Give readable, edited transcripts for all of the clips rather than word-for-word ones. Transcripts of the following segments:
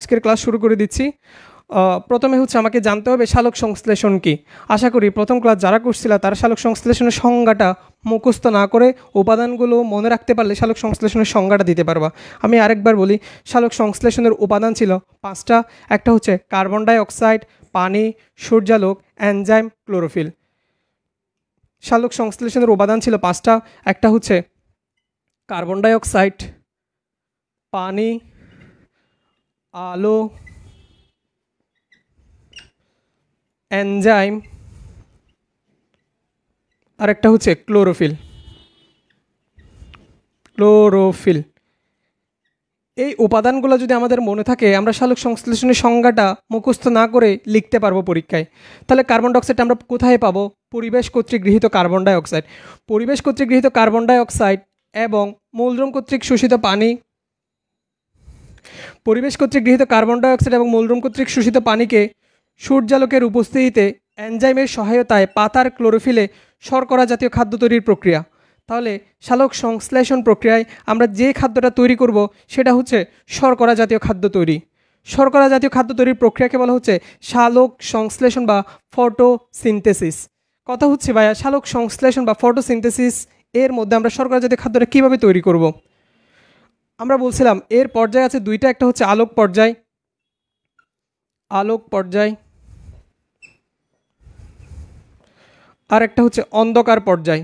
আজকের ক্লাস শুরু করে দিচ্ছি। প্রথমে হচ্ছে আমাকে জানতে হবে সালোক সংশ্লেষণ কি। আশা করি প্রথম ক্লাস যারা করছিল তারা সালোক সংশ্লেষণের সংজ্ঞাটা মুখস্থ না করে উপাদানগুলো মনে রাখতে পারলে সালোক সংশ্লেষণের সংজ্ঞাটা দিতে পারবা। আমি আরেকবার বলি, সালোক সংশ্লেষণের উপাদান ছিল 5টা। একটা হচ্ছে কার্বন ডাই অক্সাইড, পানি, সূর্যালোক, এনজাইম, ক্লোরোফিল। সালোক সংশ্লেষণের উপাদান ছিল 5টা। একটা হচ্ছে কার্বন ডাই অক্সাইড, পানি, আলো, এনজাইম, আর একটা হচ্ছে ক্লোরোফিল। এই উপাদানগুলো যদি আমাদের মনে থাকে, আমরা সালোক সংশ্লেষণের সংজ্ঞাটা মুখস্থ না করে লিখতে পারবো পরীক্ষায়। তাহলে কার্বন ডাইঅক্সাইড আমরা কোথায় পাবো? পরিবেশ কর্তৃক গৃহীত কার্বন ডাইঅক্সাইড। পরিবেশ কর্তৃক গৃহীত কার্বন ডাইঅক্সাইড এবং মূলদ্রম কর্তৃক শোষিত পানি, পরিবেশ কর্তৃক গৃহীত কার্বন ডাইঅক্সাইড এবং মূলদ্রম কর্তৃক শোষিত পানিকে সূর্যালোকের উপস্থিতিতে এনজাইমের সহায়তায় পাতার ক্লোরোফিলে শর্করা জাতীয় খাদ্য তৈরির প্রক্রিয়া। তাহলে সালোক সংশ্লেষণ প্রক্রিয়ায় আমরা যে খাদ্যটা তৈরি করব সেটা হচ্ছে শর্করা জাতীয় খাদ্য তৈরি। শর্করা জাতীয় খাদ্য তৈরির প্রক্রিয়াকে বলা হচ্ছে সালোক সংশ্লেষণ বা ফটোসিনথেসিস। কথা হচ্ছে ভাইয়া, সালোক সংশ্লেষণ বা ফটোসিনথেসিস এর মধ্যে আমরা শর্করা জাতীয় খাদ্যটা কীভাবে তৈরি করব? আমরা বলছিলাম এর পর্যায় আছে দুইটা। একটা হচ্ছে আলোক পর্যায়, আর একটা হচ্ছে অন্ধকার পর্যায়।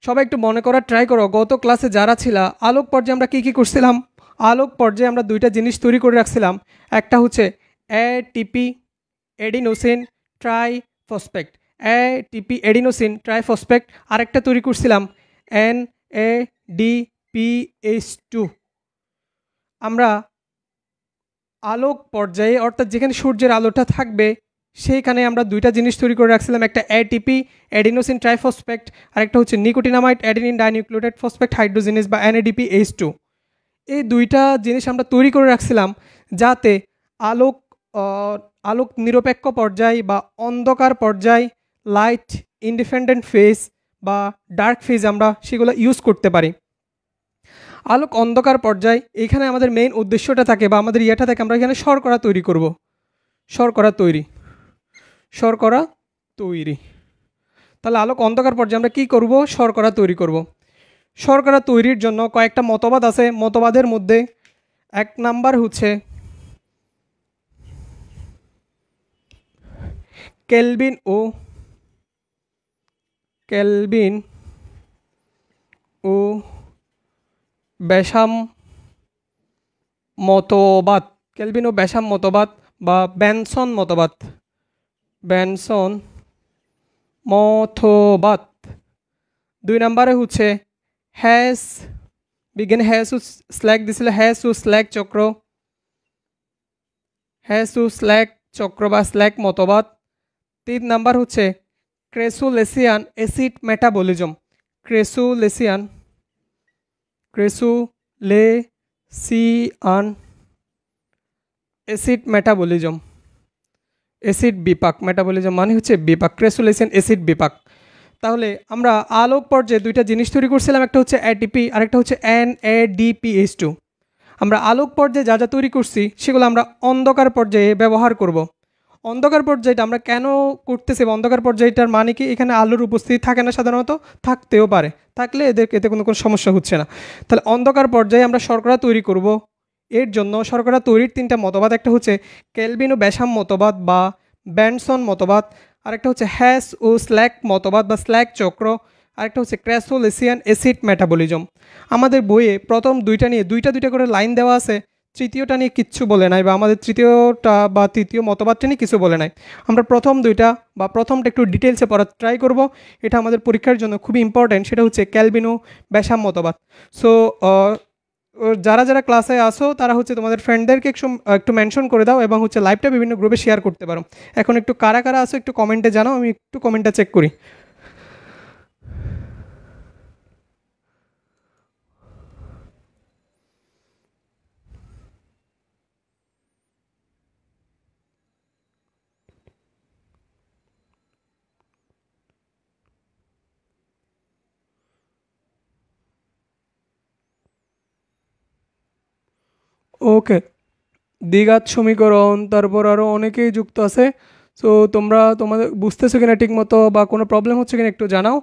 সবাই একটু মনে করার ট্রাই করো, গত ক্লাসে যারা ছিল আলোক পর্যায়ে আমরা কী করছিলাম? আলোক পর্যায়ে আমরা দুইটা জিনিস তৈরি করে রাখছিলাম। একটা হচ্ছে এটিপি এডিনোসিন ট্রাইফসফেট, আরেকটা তৈরি করছিলাম NADPH2। আমরা আলোক পর্যায়ে অর্থাৎ যেখানে সূর্যের আলোটা থাকবে সেইখানে আমরা দুইটা জিনিস তৈরি করে রাখছিলাম, একটা এটিপি এডিনোসিন ট্রাইফসফেট, আর একটা হচ্ছে নিকোটিনামাইড অ্যাডেনিন ডাইনিউক্লিওটাইড ফসফেট হাইড্রোজেনেজ বা NADPH2। এই দুইটা জিনিস আমরা তৈরি করে রাখছিলাম যাতে আলোক নিরপেক্ষ পর্যায় বা অন্ধকার পর্যায়, লাইট ইন্ডিপেন্ডেন্ট ফেজ বা ডার্ক ফেজ আমরা সেগুলো ইউজ করতে পারি। আলোক অন্ধকার পর্যায় এইখানে আমাদের মেইন উদ্দেশ্যটা থাকে বা আমাদের ইয়েটা থাকে, আমরা এখানে শর্করা তৈরি করব। শর্করা তৈরি। তাহলে আলোক অন্ধকার পর্যায়ে আমরা কি করব? শর্করা তৈরি করব। শর্করা তৈরির জন্য কয়েকটা মতবাদ আছে। মতবাদের মধ্যে এক নাম্বার হচ্ছে কেলভিন ও ব্যাসাম মতবাদ, বা বেনসন মতবাদ। 2 নম্বরে হচ্ছে স্ল্যাগ চক্র বা স্ল্যাগ মতবাদ। 3 নাম্বার হচ্ছে ক্রেসুলেসিয়ান অ্যাসিড মেটাবলিজম। অ্যাসিড বিপাক, মেটাবলিজম মানে হচ্ছে বিপাক, ক্রেসুলেসিয়ান অ্যাসিড বিপাক। তাহলে আমরা আলোক পর্যায়ে দুইটা জিনিস তৈরি করছিলাম, একটা হচ্ছে এটিপি আর একটা হচ্ছে NADPH2। আমরা আলোক পর্যায়ে যা যা তৈরি করছি সেগুলো আমরা অন্ধকার পর্যায়ে ব্যবহার করব। অন্ধকার পর্যায়টা আমরা কেন করতেছি? অন্ধকার পর্যায়টার মানে কি? এখানে আলোর উপস্থিতি থাকে না, সাধারণত থাকতেও পারে, থাকলে এতে কোনো সমস্যা হচ্ছে না। তাহলে অন্ধকার পর্যায়ে আমরা শর্করা তৈরি করব। এর জন্য শর্করা তৈরির 3টা মতবাদ, একটা হচ্ছে কেলভিন ও ব্যাসাম মতবাদ বা বেনসন মতবাদ, আরেকটা হচ্ছে হ্যাস ও স্ল্যাগ মতবাদ বা স্ল্যাগ চক্র, আরেকটা হচ্ছে ক্রেসোলেসিয়ান অ্যাসিড মেটাবলিজম। আমাদের বইয়ে প্রথম দুইটা নিয়ে দুইটা করে লাইন দেওয়া আছে, তৃতীয়টা নিয়ে কিচ্ছু বলে নাই, বা আমাদের তৃতীয় মতবাদটা নিয়ে কিছু বলে নাই। আমরা প্রথম দুইটা বা প্রথমটা একটু ডিটেলসে পড়ার ট্রাই করব। এটা আমাদের পরীক্ষার জন্য খুবই ইম্পর্ট্যান্ট। সেটা হচ্ছে কেলভিন ও ব্যাসাম মতবাদ। সো যারা ক্লাসে আসো তারা হচ্ছে তোমাদের ফ্রেন্ডদেরকে একটু মেনশন করে দাও এবং হচ্ছে লাইভটা বিভিন্ন গ্রুপে শেয়ার করতে পারো। এখন একটু কারা আসো একটু কমেন্টে জানাও, আমি একটু কমেন্টটা চেক করি। ওকে, দ্বিঘাত সমীকরণ, তারপর আরও অনেকেই যুক্ত আছে। সো তোমরা তোমাদের বুঝতেছো কিনা ঠিক মতো বা কোনো প্রবলেম হচ্ছে কিনা একটু জানাও।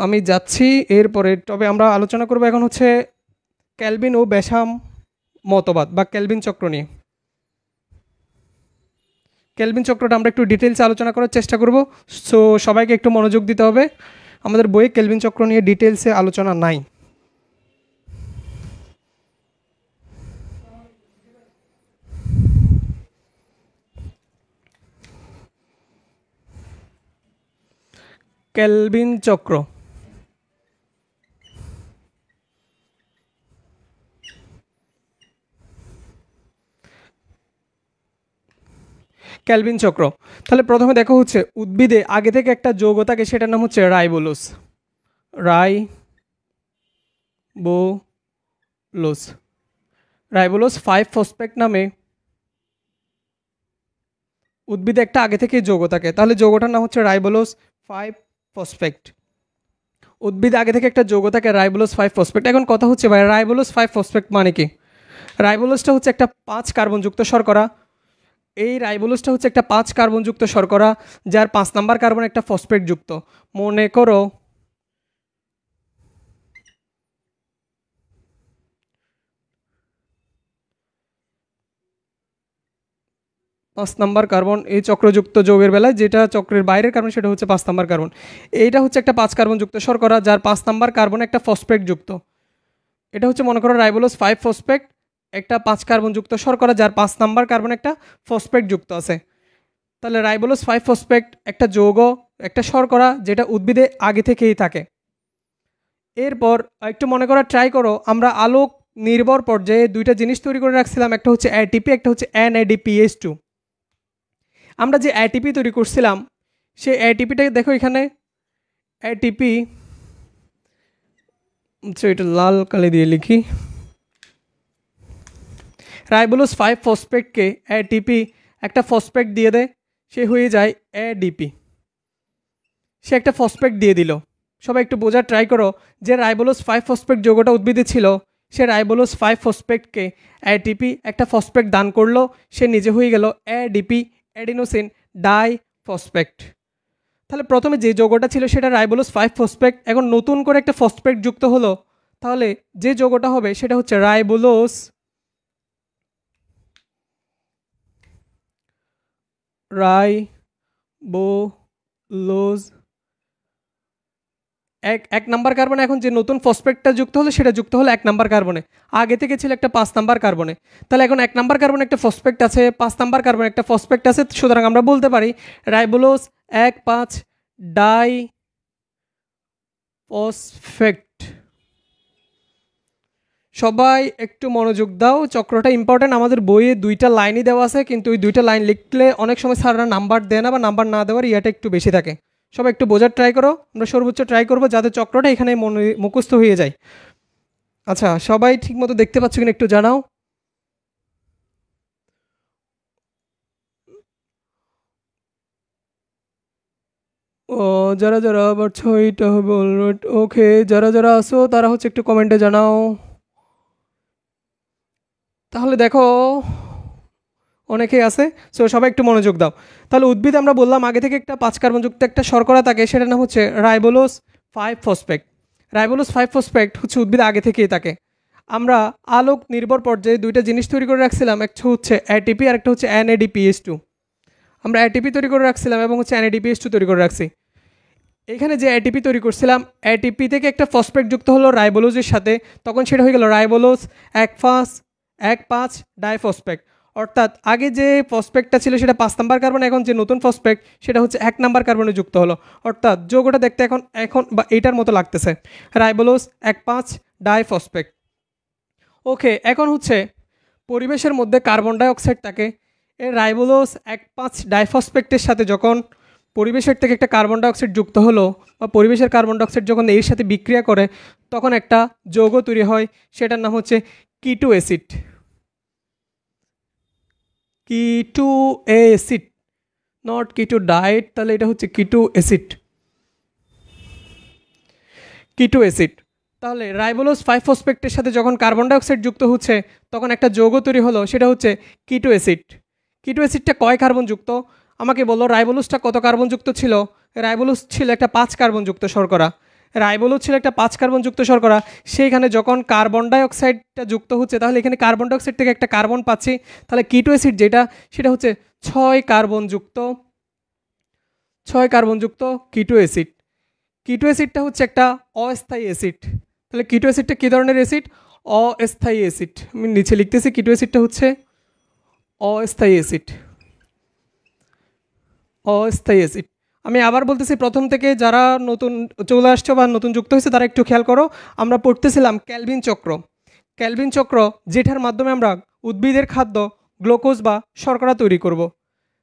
আমি যাচ্ছি এরপরে। তবে আমরা আলোচনা করবো এখন হচ্ছে ক্যালভিন ও বেসাম মতবাদ বা ক্যালভিন চক্র নিয়ে। ক্যালভিন চক্রটা আমরা একটু ডিটেলসে আলোচনা করার চেষ্টা করব। সো সবাইকে একটু মনোযোগ দিতে হবে, আমাদের বইয়ে ক্যালভিন চক্র নিয়ে ডিটেলসে আলোচনা নাই। ক্যালভিন চক্র, ক্যালভিন চক্র। তাহলে প্রথমে দেখো হচ্ছে উদ্ভিদে আগে থেকে একটা যৌগ থাকে, সেটার নাম হচ্ছে রাইবোলোস। রাইবোলোস 5 ফসফেট নামে উদ্ভিদে একটা আগে থেকে যৌগ থাকে, তাহলে যৌগটার নাম হচ্ছে রাইবোলোস 5 ফসফেট। উদ্ভিদে আগে থেকে একটা যৌগ থাকে রাইবোলোস 5 ফসফেট। এখন কথা হচ্ছে ভাই, রাইবোলোস 5 ফসফেট মানে কি? রাইবোলোসটা হচ্ছে একটা 5 কার্বনযুক্ত শর্করা। এই রাইবোলোসটা হচ্ছে একটা 5 কার্বনযুক্ত শর্করা, যার 5 নাম্বার কার্বন একটা ফসফেট যুক্ত। মনে করো 5 নাম্বার কার্বন এই চক্রযুক্ত যৌগের বেলায়, যেটা চক্রের বাইরের কার্বন সেটা হচ্ছে 5 নাম্বার কার্বন। এইটা হচ্ছে একটা 5 কার্বনযুক্ত শর্করা, যার 5 নাম্বার কার্বন একটা ফসফেট যুক্ত। এটা হচ্ছে মনে করো রাইবোলোস 5 ফসফেট, একটা 5 কার্বনযুক্ত শর্করা, যার 5 নাম্বার কার্বন একটা ফসফেট যুক্ত আছে। তাহলে রাইবোলোস 5 ফসফেট একটা যৌগ, একটা শর্করা, যেটা উদ্ভিদে আগে থেকেই থাকে। এরপর একটু মনে করা ট্রাই করো, আমরা আলোক নির্ভর পর্যায়ে দুইটা জিনিস তৈরি করে রাখছিলাম, একটা হচ্ছে এটিপি, একটা হচ্ছে NADPH2। আমরা যে এটিপি তৈরি করছিলাম, সেই এটিপিটাকে দেখো এখানে এটিপি, এটা লাল কালি দিয়ে লিখি, রাইবোলোস 5 ফসফেটকে এটিপি একটা ফসফেট দিয়ে দেয়, সে হয়ে যায় এডিপি। সে একটা ফসফেট দিয়ে দিল। সবাই একটু বোঝার ট্রাই করো যে রাইবোলোস 5 ফসফেট যৌগটা উদ্ভিদে ছিল, সে রাইবোলোস 5 ফসফেটকে এটিপি একটা ফসফেট দান করলো, সে নিজে হয়ে গেল এডিপি, অ্যাডিনোসিন ডাই ফসফেট। তাহলে প্রথমে যে যৌগটা ছিল সেটা রাইবোলোস 5 ফসফেট, এখন নতুন করে একটা ফসফেট যুক্ত হলো, তাহলে যে যৌগটা হবে সেটা হচ্ছে রাইবোলোস এক নাম্বার কার্বনে। এখন যে নতুন ফসফেটটা যুক্ত হলো সেটা যুক্ত হলো 1 নাম্বার কার্বনে, আগে থেকে ছিল একটা 5 নাম্বার কার্বনে। তাহলে এখন 1 নাম্বার কার্বনে একটা ফসফেট আছে, 5 নাম্বার কার্বনে একটা ফসফেট আছে, সুতরাং আমরা বলতে পারি রাইবোলোস 1,5 ডাই ফসফেট। সবাই একটু মনোযোগ দাও, চক্রটা ইম্পর্টেন্ট। আমাদের বইয়ে 2টা লাইনই দেওয়া আছে, কিন্তু ওই 2টা লাইন লিখলে অনেক সময় স্যাররা নাম্বার দেয় না, বা নাম্বার না দেওয়ার ইয়াটা একটু বেশি থাকে। সবাই একটু বোঝার ট্রাই করো, আমরা সর্বোচ্চ ট্রাই করবো যাতে চক্রটা এখানে মুখস্থ হয়ে যায়। আচ্ছা, সবাই ঠিকমতো দেখতে পাচ্ছ কিনা একটু জানাও। ও, যারা যারা পারছো এইটা হবে অলরাইট। ওকে, যারা যারা আসো তারা হচ্ছে একটু কমেন্টে জানাও। তাহলে দেখো অনেকেই আছে, সো সবাই একটু মনোযোগ দাও। তাহলে উদ্ভিদ আমরা বললাম আগে থেকে একটা 5 কার্বনযুক্ত একটা শর্করা থাকে, সেটার নাম হচ্ছে রাইবোলোস 5 ফসফেট। রাইবোলোস 5 ফসফেট হচ্ছে উদ্ভিদ আগে থেকেই থাকে। আমরা আলোক নির্ভর পর্যায়ে দুইটা জিনিস তৈরি করে রাখছিলাম, একটা হচ্ছে এটিপি আর একটা হচ্ছে NADPH2। আমরা এটিপি তৈরি করে রাখছিলাম এবং হচ্ছে NADPH2 তৈরি করে রাখছি। এখানে যে এটিপি তৈরি করছিলাম, এটিপি থেকে একটা ফসফেট যুক্ত হলো রাইবোলোজের সাথে, তখন সেটা হয়ে গেল রাইবোলোস 1,5 ডাইফসফেট। অর্থাৎ আগে যে ফসফেটটা ছিল সেটা 5 নাম্বার কার্বন, এখন যে নতুন ফসফেট সেটা হচ্ছে 1 নাম্বার কার্বনে যুক্ত হলো। অর্থাৎ যৌগটা দেখতে এখন এখন বা এইটার মতো লাগতেছে, রাইবোলোস 1,5 ডাইফসফেট। ওকে, এখন হচ্ছে পরিবেশের মধ্যে কার্বন ডাইঅক্সাইড থাকে, এই রাইবোলোস 1,5 ডাইফসফেটের সাথে যখন পরিবেশের থেকে একটা কার্বন ডাইঅক্সাইড যুক্ত হলো, বা পরিবেশের কার্বন ডাইঅক্সাইড যখন এর সাথে বিক্রিয়া করে, তখন একটা যৌগ তৈরি হয়, সেটার নাম হচ্ছে কিটো অ্যাসিড। কিটো অ্যাসিড, নট কিটো ডায়েট, তাহলে এটা হচ্ছে কিটো অ্যাসিড। কিটো অ্যাসিড। তাহলে রাইবোলোজ 5 ফসফেটের সাথে যখন কার্বন ডাইঅক্সাইড যুক্ত হচ্ছে তখন একটা যৌগ তৈরি হলো, সেটা হচ্ছে কিটো অ্যাসিড। কিটো অ্যাসিডটা কয় কার্বন যুক্ত? আমাকে বললো রাইবোলোজটা কত কার্বন যুক্ত ছিল। রাইবোলোজ ছিল একটা 5 কার্বন যুক্ত শর্করা। রাইবোলোজ ছিল একটা 5 কার্বন যুক্ত শর্করা। সেইখানে যখন কার্বন ডাইঅক্সাইডটা যুক্ত হচ্ছে তাহলে এখানে কার্বন ডাইঅক্সাইড থেকে একটা কার্বন পাচ্ছি। তাহলে কিটো অ্যাসিড যেটা, সেটা হচ্ছে 6 কার্বন যুক্ত কিটো অ্যাসিড। কিটো অ্যাসিডটা হচ্ছে একটা অস্থায়ী অ্যাসিড। তাহলে কিটো অ্যাসিডটা কী ধরনের অ্যাসিড? অস্থায়ী অ্যাসিড। আমি নিচে লিখতেছি, কিটো অ্যাসিডটা হচ্ছে অস্থায়ী অ্যাসিড। আমি আবার বলতেছি, প্রথম থেকে যারা নতুন চলে আসছো বা নতুন যুক্ত হয়েছে তারা একটু খেয়াল করো। আমরা পড়তেছিলাম ক্যালভিন চক্র, যেটার মাধ্যমে আমরা উদ্ভিদের খাদ্য গ্লুকোজ বা শর্করা তৈরি করব।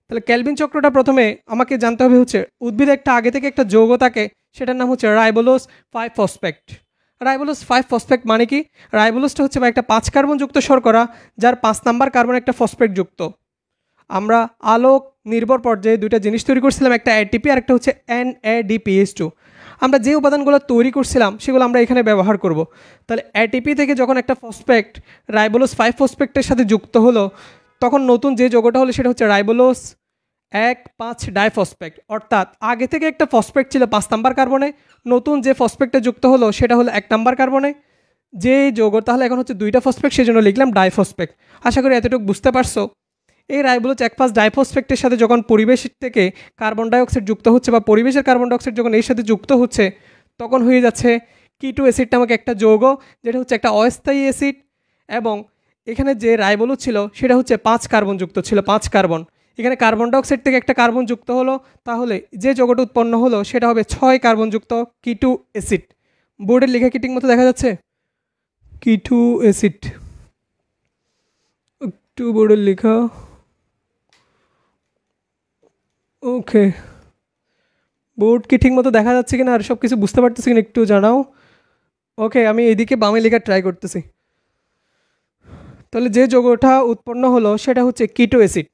তাহলে ক্যালভিন চক্রটা প্রথমে আমাকে জানতে হবে হচ্ছে উদ্ভিদে একটা আগে থেকে একটা যৌগ থাকে, সেটার নাম হচ্ছে রাইবোলোজ 5 ফসফেট। রাইবোলোজ 5 ফসফেট মানে কি? রাইবোলোজটা হচ্ছে বা একটা 5 কার্বন যুক্ত শর্করা, যার 5 নাম্বার কার্বন একটা ফসফেট যুক্ত। আমরা আলোক নির্ভর পর্যায়ে দুইটা জিনিস তৈরি করছিলাম, একটা এটিপি আর একটা হচ্ছে NADPH2। আমরা যে উপাদানগুলো তৈরি করছিলাম সেগুলো আমরা এখানে ব্যবহার করব। তাহলে এটিপি থেকে যখন একটা ফসফেট রাইবোলোজ 5 ফসফেটের সাথে যুক্ত হলো, তখন নতুন যে যৌগটা হলো সেটা হচ্ছে রাইবোলোজ 1,5 ডাইফসফেট। অর্থাৎ আগে থেকে একটা ফসফেট ছিল 5 নাম্বার কার্বনে, নতুন যে ফসফেটটা যুক্ত হলো সেটা হলো 1 নাম্বার কার্বনে। যে যৌগ তাহলে এখন হচ্ছে 2টা ফসফেট, সেই জন্য লিখলাম ডাইফসফেট। আশা করি এতটুকু বুঝতে পারছো। এই রাইবোলোজ 1,5 ডাইফসফেটের সাথে যখন পরিবেশ থেকে কার্বন ডাইঅক্সাইড যুক্ত হচ্ছে বা পরিবেশের কার্বন ডাইঅক্সাইড যখন এর সাথে যুক্ত হচ্ছে, তখন হয়ে যাচ্ছে কিটো অ্যাসিড নামক একটা যৌগ, যেটা হচ্ছে একটা অস্থায়ী অ্যাসিড। এবং এখানে যে রাইবোলোজ ছিল সেটা হচ্ছে 5 কার্বন যুক্ত ছিল, 5 কার্বন। এখানে কার্বন ডাইঅক্সাইড থেকে একটা কার্বন যুক্ত হলো, তাহলে যে যৌগটা উৎপন্ন হলো সেটা হবে 6 কার্বন যুক্ত কিটো অ্যাসিড। বোর্ডের লেখা কি ঠিক মতো দেখা যাচ্ছে? কিটো অ্যাসিড, একটু বোর্ডের লেখা। ওকে, বোর্ড কি ঠিক মতো দেখা যাচ্ছে কিনা আর সব কিছু বুঝতে পারতেছি কিনা একটু জানাও। ওকে, আমি এইদিকে বামে লেখা ট্রাই করতেছি। তাহলে যে যৌগটা উৎপন্ন হলো সেটা হচ্ছে কিটো অ্যাসিড।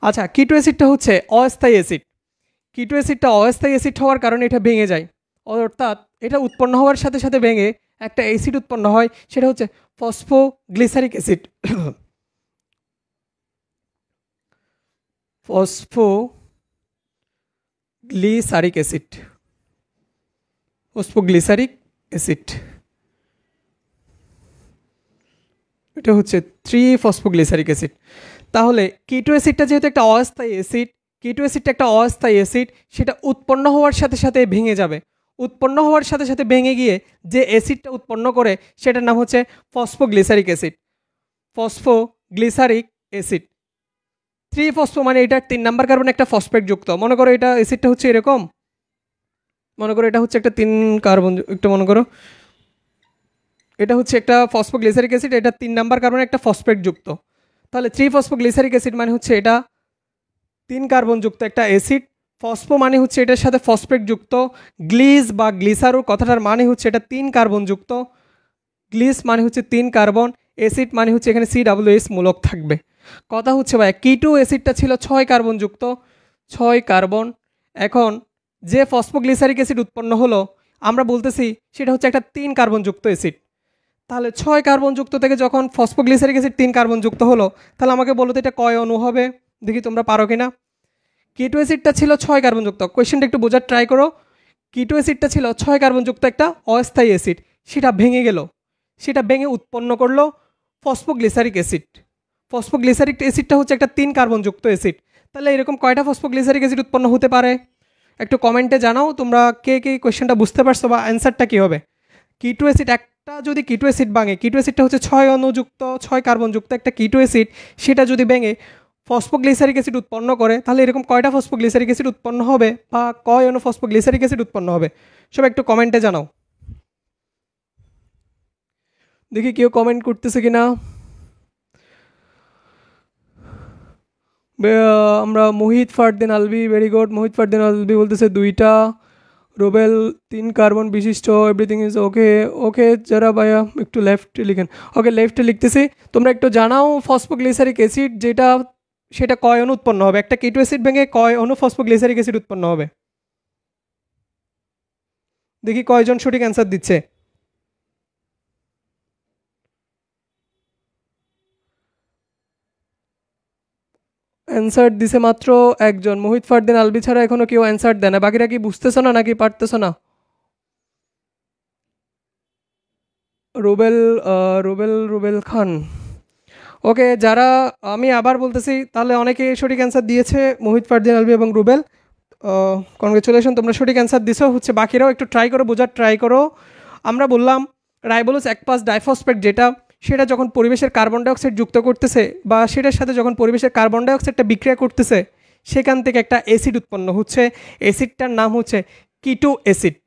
আচ্ছা, কিটো অ্যাসিডটা হচ্ছে অস্থায়ী অ্যাসিড। কিটো অ্যাসিডটা অস্থায়ী অ্যাসিড হওয়ার কারণে এটা ভেঙে যায়, অর্থাৎ এটা উৎপন্ন হওয়ার সাথে সাথে ভেঙে একটা অ্যাসিড উৎপন্ন হয়, সেটা হচ্ছে ফসফোগ্লিসারিক অ্যাসিড। ফসফোগ্লিসারিক অ্যাসিড, এটা হচ্ছে 3 ফসফোগ্লিসারিক অ্যাসিড। তাহলে কিটো অ্যাসিডটা যেহেতু একটা অস্থায়ী অ্যাসিড, সেটা উৎপন্ন হওয়ার সাথে সাথে ভেঙে যাবে। উৎপন্ন হওয়ার সাথে সাথে ভেঙে গিয়ে যে অ্যাসিডটা উৎপন্ন করে সেটার নাম হচ্ছে ফসফোগ্লিসারিক অ্যাসিড। 3 ফসফো মানে এটা 3 নাম্বার কার্বন একটা ফসফেট যুক্ত। মনে করো এটা অ্যাসিডটা হচ্ছে এরকম, মনে করো এটা হচ্ছে একটা 3 কার্বন, একটু মনে করো এটা হচ্ছে একটা ফসফোগ্লিসারিক অ্যাসিড, এটা 3 নাম্বার কার্বন একটা ফসফেট যুক্ত। তাহলে 3 ফসফোগ্লিসারিক অ্যাসিড মানে হচ্ছে এটা 3 কার্বন যুক্ত একটা অ্যাসিড। ফসফো মানে হচ্ছে এটার সাথে ফসফেট যুক্ত। গ্লিজ বা গ্লিসারো কথাটার মানে হচ্ছে এটা 3 কার্বন যুক্ত। গ্লিস মানে হচ্ছে 3 কার্বন, অ্যাসিড মানে হচ্ছে এখানে COOH মূলক থাকবে। কথা হচ্ছে ভাই, কিটো অ্যাসিডটা ছিল 6 কার্বন যুক্ত, 6 কার্বন। এখন যে ফসফোগ্লিসারিক অ্যাসিড উৎপন্ন হলো আমরা বলতেছি সেটা হচ্ছে একটা 3 কার্বন যুক্ত অ্যাসিড। তাহলে 6 কার্বন যুক্ত থেকে যখন ফসফোগ্লিসারিক অ্যাসিড 3 কার্বন যুক্ত হলো, তাহলে আমাকে বলো তো এটা কয় অণু হবে? দেখি তোমরা পারো কিনা। কিটো অ্যাসিডটা ছিল 6 কার্বন যুক্ত, কোয়েশ্চেনটা একটু বোঝার ট্রাই করো। কিটো অ্যাসিডটা ছিল 6 কার্বন যুক্ত একটা অস্থায়ী অ্যাসিড, সেটা ভেঙে গেল, সেটা ভেঙে উৎপন্ন করলো ফসফোগ্লিসারিক অ্যাসিড। ফসফোগ্লিসারিক অ্যাসিডটা হচ্ছে একটা 3 কার্বন যুক্ত অ্যাসিড। তাহলে এরকম কয়টা ফসফোগ্লিসারিক অ্যাসিড উৎপন্ন হতে পারে? একটু কমেন্টে জানাও তোমরা কে কে কোয়েশ্চেনটা বুঝতে পারছো বা অ্যান্সারটা কী হবে। কিটো অ্যাসিড একটা যদি কিটো অ্যাসিড ভাঙে, কিটো অ্যাসিডটা হচ্ছে 6 অণুযুক্ত 6 কার্বন যুক্ত একটা কিটো অ্যাসিড, সেটা যদি ভেঙে ফসফোগ্লিসারিক অ্যাসিড উৎপন্ন করে, তাহলে এরকম কয়টা ফসফোগ্লিসারিক অ্যাসিড উৎপন্ন হবে বা কয় অণু ফসফোগ্লিসারিক অ্যাসিড উৎপন্ন হবে? সব একটু কমেন্টে জানাও, দেখি কেউ কমেন্ট করতেছে কিনা। আমরা মোহিত ফারদিন আলবি, ভেরি গুড। মোহিত ফারদিন আলবি বলতেছে 2টা। রোবেল 3 কার্বন বিশিষ্ট, এভরিথিং ইজ ওকে। ওকে যারা ভাইয়া একটু লেফটে লিখেন। ওকে, লেফটে লিখতেছি। তোমরা একটু জানাও ফসফোগ্লিসারিক অ্যাসিড যেটা সেটা কয় অণু উৎপন্ন হবে? একটা কিটো অ্যাসিড ভেঙে কয় অণু ফসফোগ্লিসারিক অ্যাসিড উৎপন্ন হবে? দেখি কয়জন সঠিক অ্যান্সার দিচ্ছে। অ্যান্সার দিছে মাত্র একজন, মোহিত ফারদিন আলবি ছাড়া এখনো কেউ অ্যান্সার দেয় না। বাকিরা কি বুঝতেছো না নাকি পারতেছো না? রুবেল রুবেল রুবেল খান। ওকে, যারা, আমি আবার বলতেছি, তাহলে অনেকে সঠিক অ্যান্সার দিয়েছে, মোহিত ফারদিন আলবি এবং রুবেল। কনগ্রেচুলেশন, তোমরা সঠিক অ্যান্সার দিছো। হচ্ছে বাকিরাও একটু ট্রাই করো, বোঝার ট্রাই করো। আমরা বললাম রাইবোলোজ একপাস ডাইফসফেট যেটা, সেটা যখন পরিবেশের কার্বন ডাইঅক্সাইড যুক্ত করতেছে বা সেটার সাথে যখন পরিবেশের কার্বন ডাইঅক্সাইডটা বিক্রিয়া করতেছে, সেখান থেকে একটা অ্যাসিড উৎপন্ন হচ্ছে। অ্যাসিডটার নাম হচ্ছে কিটো অ্যাসিড।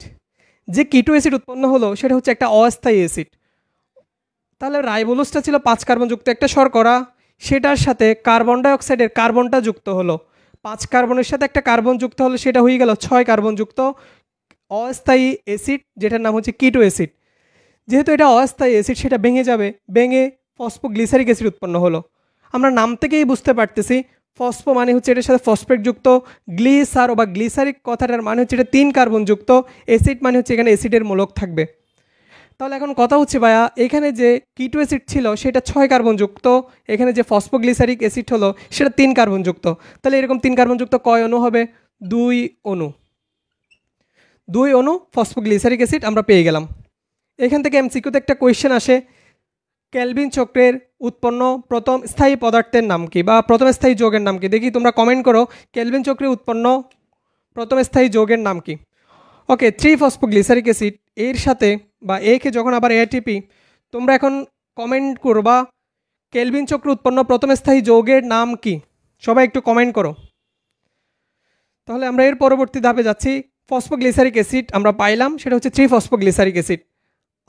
যে কিটো অ্যাসিড উৎপন্ন হলো সেটা হচ্ছে একটা অস্থায়ী অ্যাসিড। তাহলে রাইবোলোজটা ছিল 5 কার্বনযুক্ত একটা শর্করা, সেটার সাথে কার্বন ডাইঅক্সাইডের কার্বনটা যুক্ত হলো, 5 কার্বনের সাথে একটা কার্বন যুক্ত হলো, সেটা হয়ে গেল 6 কার্বনযুক্ত অস্থায়ী অ্যাসিড, যেটার নাম হচ্ছে কিটো অ্যাসিড। যেহেতু এটা অস্থায়ী অ্যাসিড, সেটা ভেঙে যাবে, ভেঙে ফসফোগ্লিসারিক অ্যাসিড উৎপন্ন হলো। আমরা নাম থেকেই বুঝতে পারতেছি ফসফো মানে হচ্ছে এটার সাথে ফসফেট যুক্ত, গ্লিসারো বা গ্লিসারিক কথাটার মানে হচ্ছে এটা 3 কার্বন যুক্ত, অ্যাসিড মানে হচ্ছে এখানে অ্যাসিডের মূলক থাকবে। তাহলে এখন কথা হচ্ছে ভাইয়া, এখানে যে কিটো অ্যাসিড ছিল সেটা 6 কার্বন যুক্ত, এখানে যে ফসফোগ্লিসারিক অ্যাসিড হলো সেটা 3 কার্বন যুক্ত। তাহলে এরকম 3 কার্বন যুক্ত কয় অণু হবে? 2 অণু। 2 অণু ফসফোগ্লিসারিক অ্যাসিড আমরা পেয়ে গেলাম। এখান থেকে এমসিকিউতে একটা কোয়েশ্চেন আসে, কেলভিন চক্রের উৎপন্ন প্রথম স্থায়ী পদার্থের নাম কি বা প্রথম স্থায়ী যৌগের নাম কি? দেখি তোমরা কমেন্ট করো, কেলভিন চক্রে উৎপন্ন প্রথম স্থায়ী যৌগের নাম কি? ওকে, 3 ফসফোগ্লিসারিক অ্যাসিড এর সাথে বা একে যখন আবার এটিপি, তোমরা এখন কমেন্ট করবা কেলভিন চক্র উৎপন্ন প্রথম স্থায়ী যৌগের নাম কি? সবাই একটু কমেন্ট করো। তাহলে আমরা এর পরবর্তী ধাপে যাচ্ছি। ফসফোগ্লিসারিক অ্যাসিড আমরা পাইলাম, সেটা হচ্ছে 3 ফসফোগ্লিসারিক অ্যাসিড।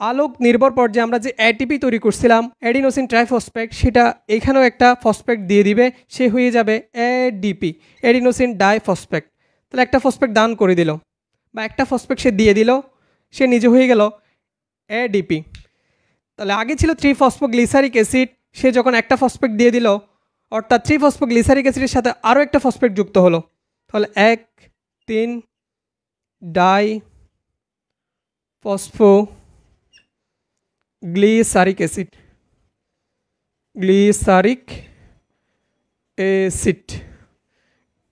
আলোক নির্ভর পর্যায়ে আমরা যে এটিপি তৈরি করছিলাম অ্যাডিনোসিন ট্রাইফসফেট, সেটা এখানেও একটা ফসফেট দিয়ে দিবে, সে হয়ে যাবে এডিপি, অ্যাডিনোসিন ডাইফসফেট। তাহলে একটা ফসফেট দান করে দিল বা একটা ফসফেট সে দিয়ে দিল, সে নিজে হয়ে গেল এডিপি। তাহলে আগে ছিল 3 ফসফোগ্লিসারিক অ্যাসিড, সে যখন একটা ফসফেট দিয়ে দিল, অর্থাৎ 3 ফসফোগ্লিসারিক অ্যাসিডের সাথে আরও একটা ফসফেট যুক্ত হলো, তাহলে 1,3 die ফসফো glyceric acid, glyceric acid,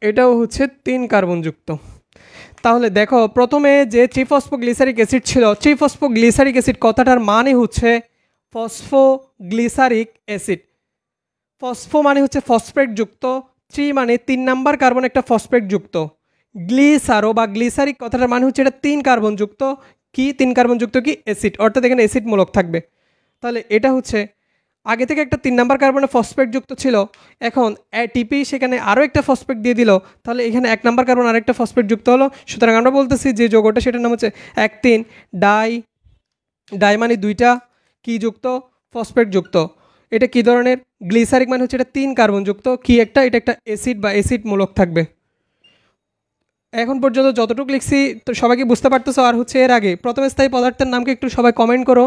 এটাও হচ্ছে 3 কার্বনযুক্ত। তাহলে দেখো প্রথমে যে 3 ফসফোগ্লিসারিক অ্যাসিড ছিল, 3 ফসফোগ্লিসারিক অ্যাসিড কথাটার মানে হচ্ছে ফসফোগ্লিসারিক অ্যাসিড। ফসফো মানে হচ্ছে ফসফেট যুক্ত, 3 মানে 3 নাম্বার কার্বন একটা ফসফেট যুক্ত, গ্লিসারো বা গ্লিসারিক কথাটার মানে হচ্ছে এটা 3 কার্বন যুক্ত, কি 3 কার্বন যুক্ত কি অ্যাসিড, অর্থাৎ এখানে অ্যাসিড মূলক থাকবে। তাহলে এটা হচ্ছে আগে থেকে একটা 3 নাম্বার কার্বনে ফসফেট যুক্ত ছিল, এখন এটিপি সেখানে আরও একটা ফসফেট দিয়ে দিল, তাহলে এখানে 1 নাম্বার কার্বন আরেকটা ফসফেট যুক্ত হলো। সুতরাং আমরা বলতেছি যে যৌগটা সেটার নাম হচ্ছে 1,3 ডাই, ডাই মানে 2টা কি যুক্ত, ফসফেট যুক্ত। এটা কি ধরনের? গ্লিসারিক মানে হচ্ছে এটা 3 কার্বন যুক্ত, কি একটা, এটা একটা অ্যাসিড বা অ্যাসিড মূলক থাকবে। এখন পর্যন্ত যতটুকু লিখছি তো সবাইকে বুঝতে পারতেছো? আর হচ্ছে এর আগে প্রথম স্থায়ী পদার্থের নামকে একটু সবাই কমেন্ট করো।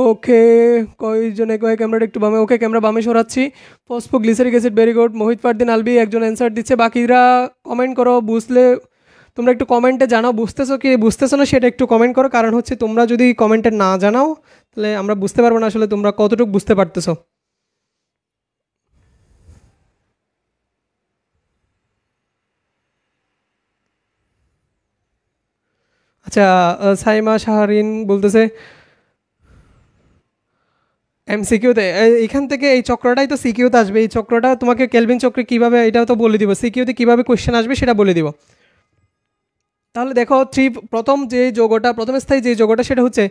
ওকে, কয়জনে কয় ক্যামেরাটা একটু বামে, ওকে ক্যামেরা বামে সরাচ্ছি। Phosphoglyceric acid, very good. Mohit Fardin Albi একজন অ্যান্সার দিচ্ছে, বাকিরা কমেন্ট করো। বুঝলে তোমরা একটু কমেন্টে জানাও, বুঝতেছো কি বুঝতেছো না সেটা একটু কমেন্ট করো, কারণ হচ্ছে তোমরা যদি কমেন্টে না জানাও তাহলে আমরা বুঝতে পারবো না আসলে তোমরা কতটুকু বুঝতে পারতেছো। আচ্ছা, সাইমা শাহরিন বলতেছে এমসিকিউতে, এখান থেকে এই চক্রটাই তো সিকিউতে আসবে। এই চক্রটা তোমাকে কেলভিন চক্রে কীভাবে, এটাও তো বলে দিব, সিকিউতে কীভাবে কোয়েশ্চেন আসবে সেটা বলে দিব। তাহলে দেখো প্রথম যে যৌগটা, প্রথম স্থায়ী যে যৌগটা সেটা হচ্ছে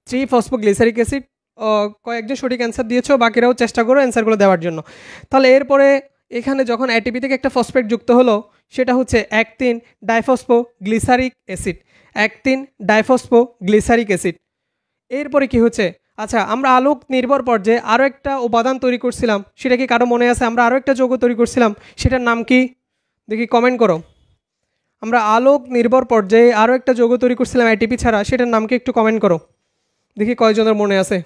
3 ফসফোগ্লিসারিক অ্যাসিড। কয়েকজন সঠিক অ্যান্সার দিয়েছো, বাকিরাও চেষ্টা করো অ্যান্সারগুলো দেওয়ার জন্য। তাহলে এরপরে এখানে যখন এটিপি থেকে একটা ফসফেট যুক্ত হলো, সেটা হচ্ছে 1,3 ডাইফসফো গ্লিসারিক অ্যাসিড, 1,3 ডাইফসফো গ্লিসারিক অ্যাসিড। এরপরে কি হচ্ছে, আচ্ছা আমরা আলোক নির্ভর পর্যায়ে আরও একটা উপাদান তৈরি করছিলাম, সেটা কি কারো মনে আছে? আমরা আরও একটা যৌগ তৈরি করছিলাম, সেটার নাম কি? দেখি কমেন্ট করো। আমরা আলোক নির্ভর পর্যায়ে আরও একটা যৌগ তৈরি করছিলাম এটিপি ছাড়া, সেটার নাম কি একটু কমেন্ট করো, দেখি কয়জনের মনে আছে।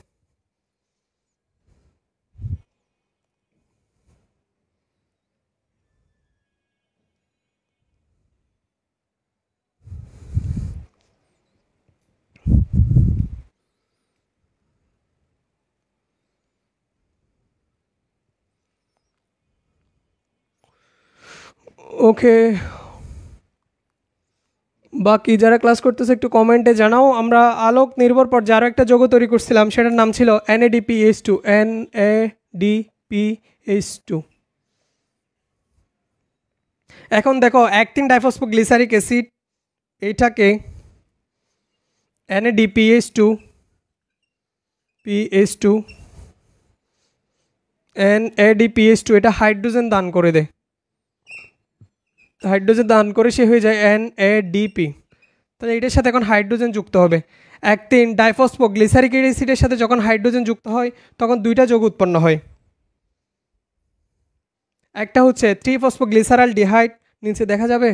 ওকে, বাকি যারা ক্লাস করতেছে একটু কমেন্টে জানাও। আমরা আলোক নির্ভর পর্যায়ে আরও একটা যৌগ তৈরি করছিলাম, সেটার নাম ছিল NADPH2। NADPH2। এখন দেখো অ্যাক্টিন ডাইফসফোগ্লিসারিক অ্যাসিড এইটাকে NADPH2 PH2 NADPH2 এটা হাইড্রোজেন দান করে দেয়, হাইড্রোজেন দান করে সে হয়ে যায় NADP। তাহলে এটার সাথে এখন হাইড্রোজেন যুক্ত হবে। অ্যাক্টিন ডাইফসফোগ্লিসারিক অ্যাসিডের সাথে যখন হাইড্রোজেন যুক্ত হয় তখন দুইটা যৌগ উৎপন্ন হয়। একটা হচ্ছে 3-ফসফোগ্লিসারালডিহাইড, নিচে দেখা যাবে,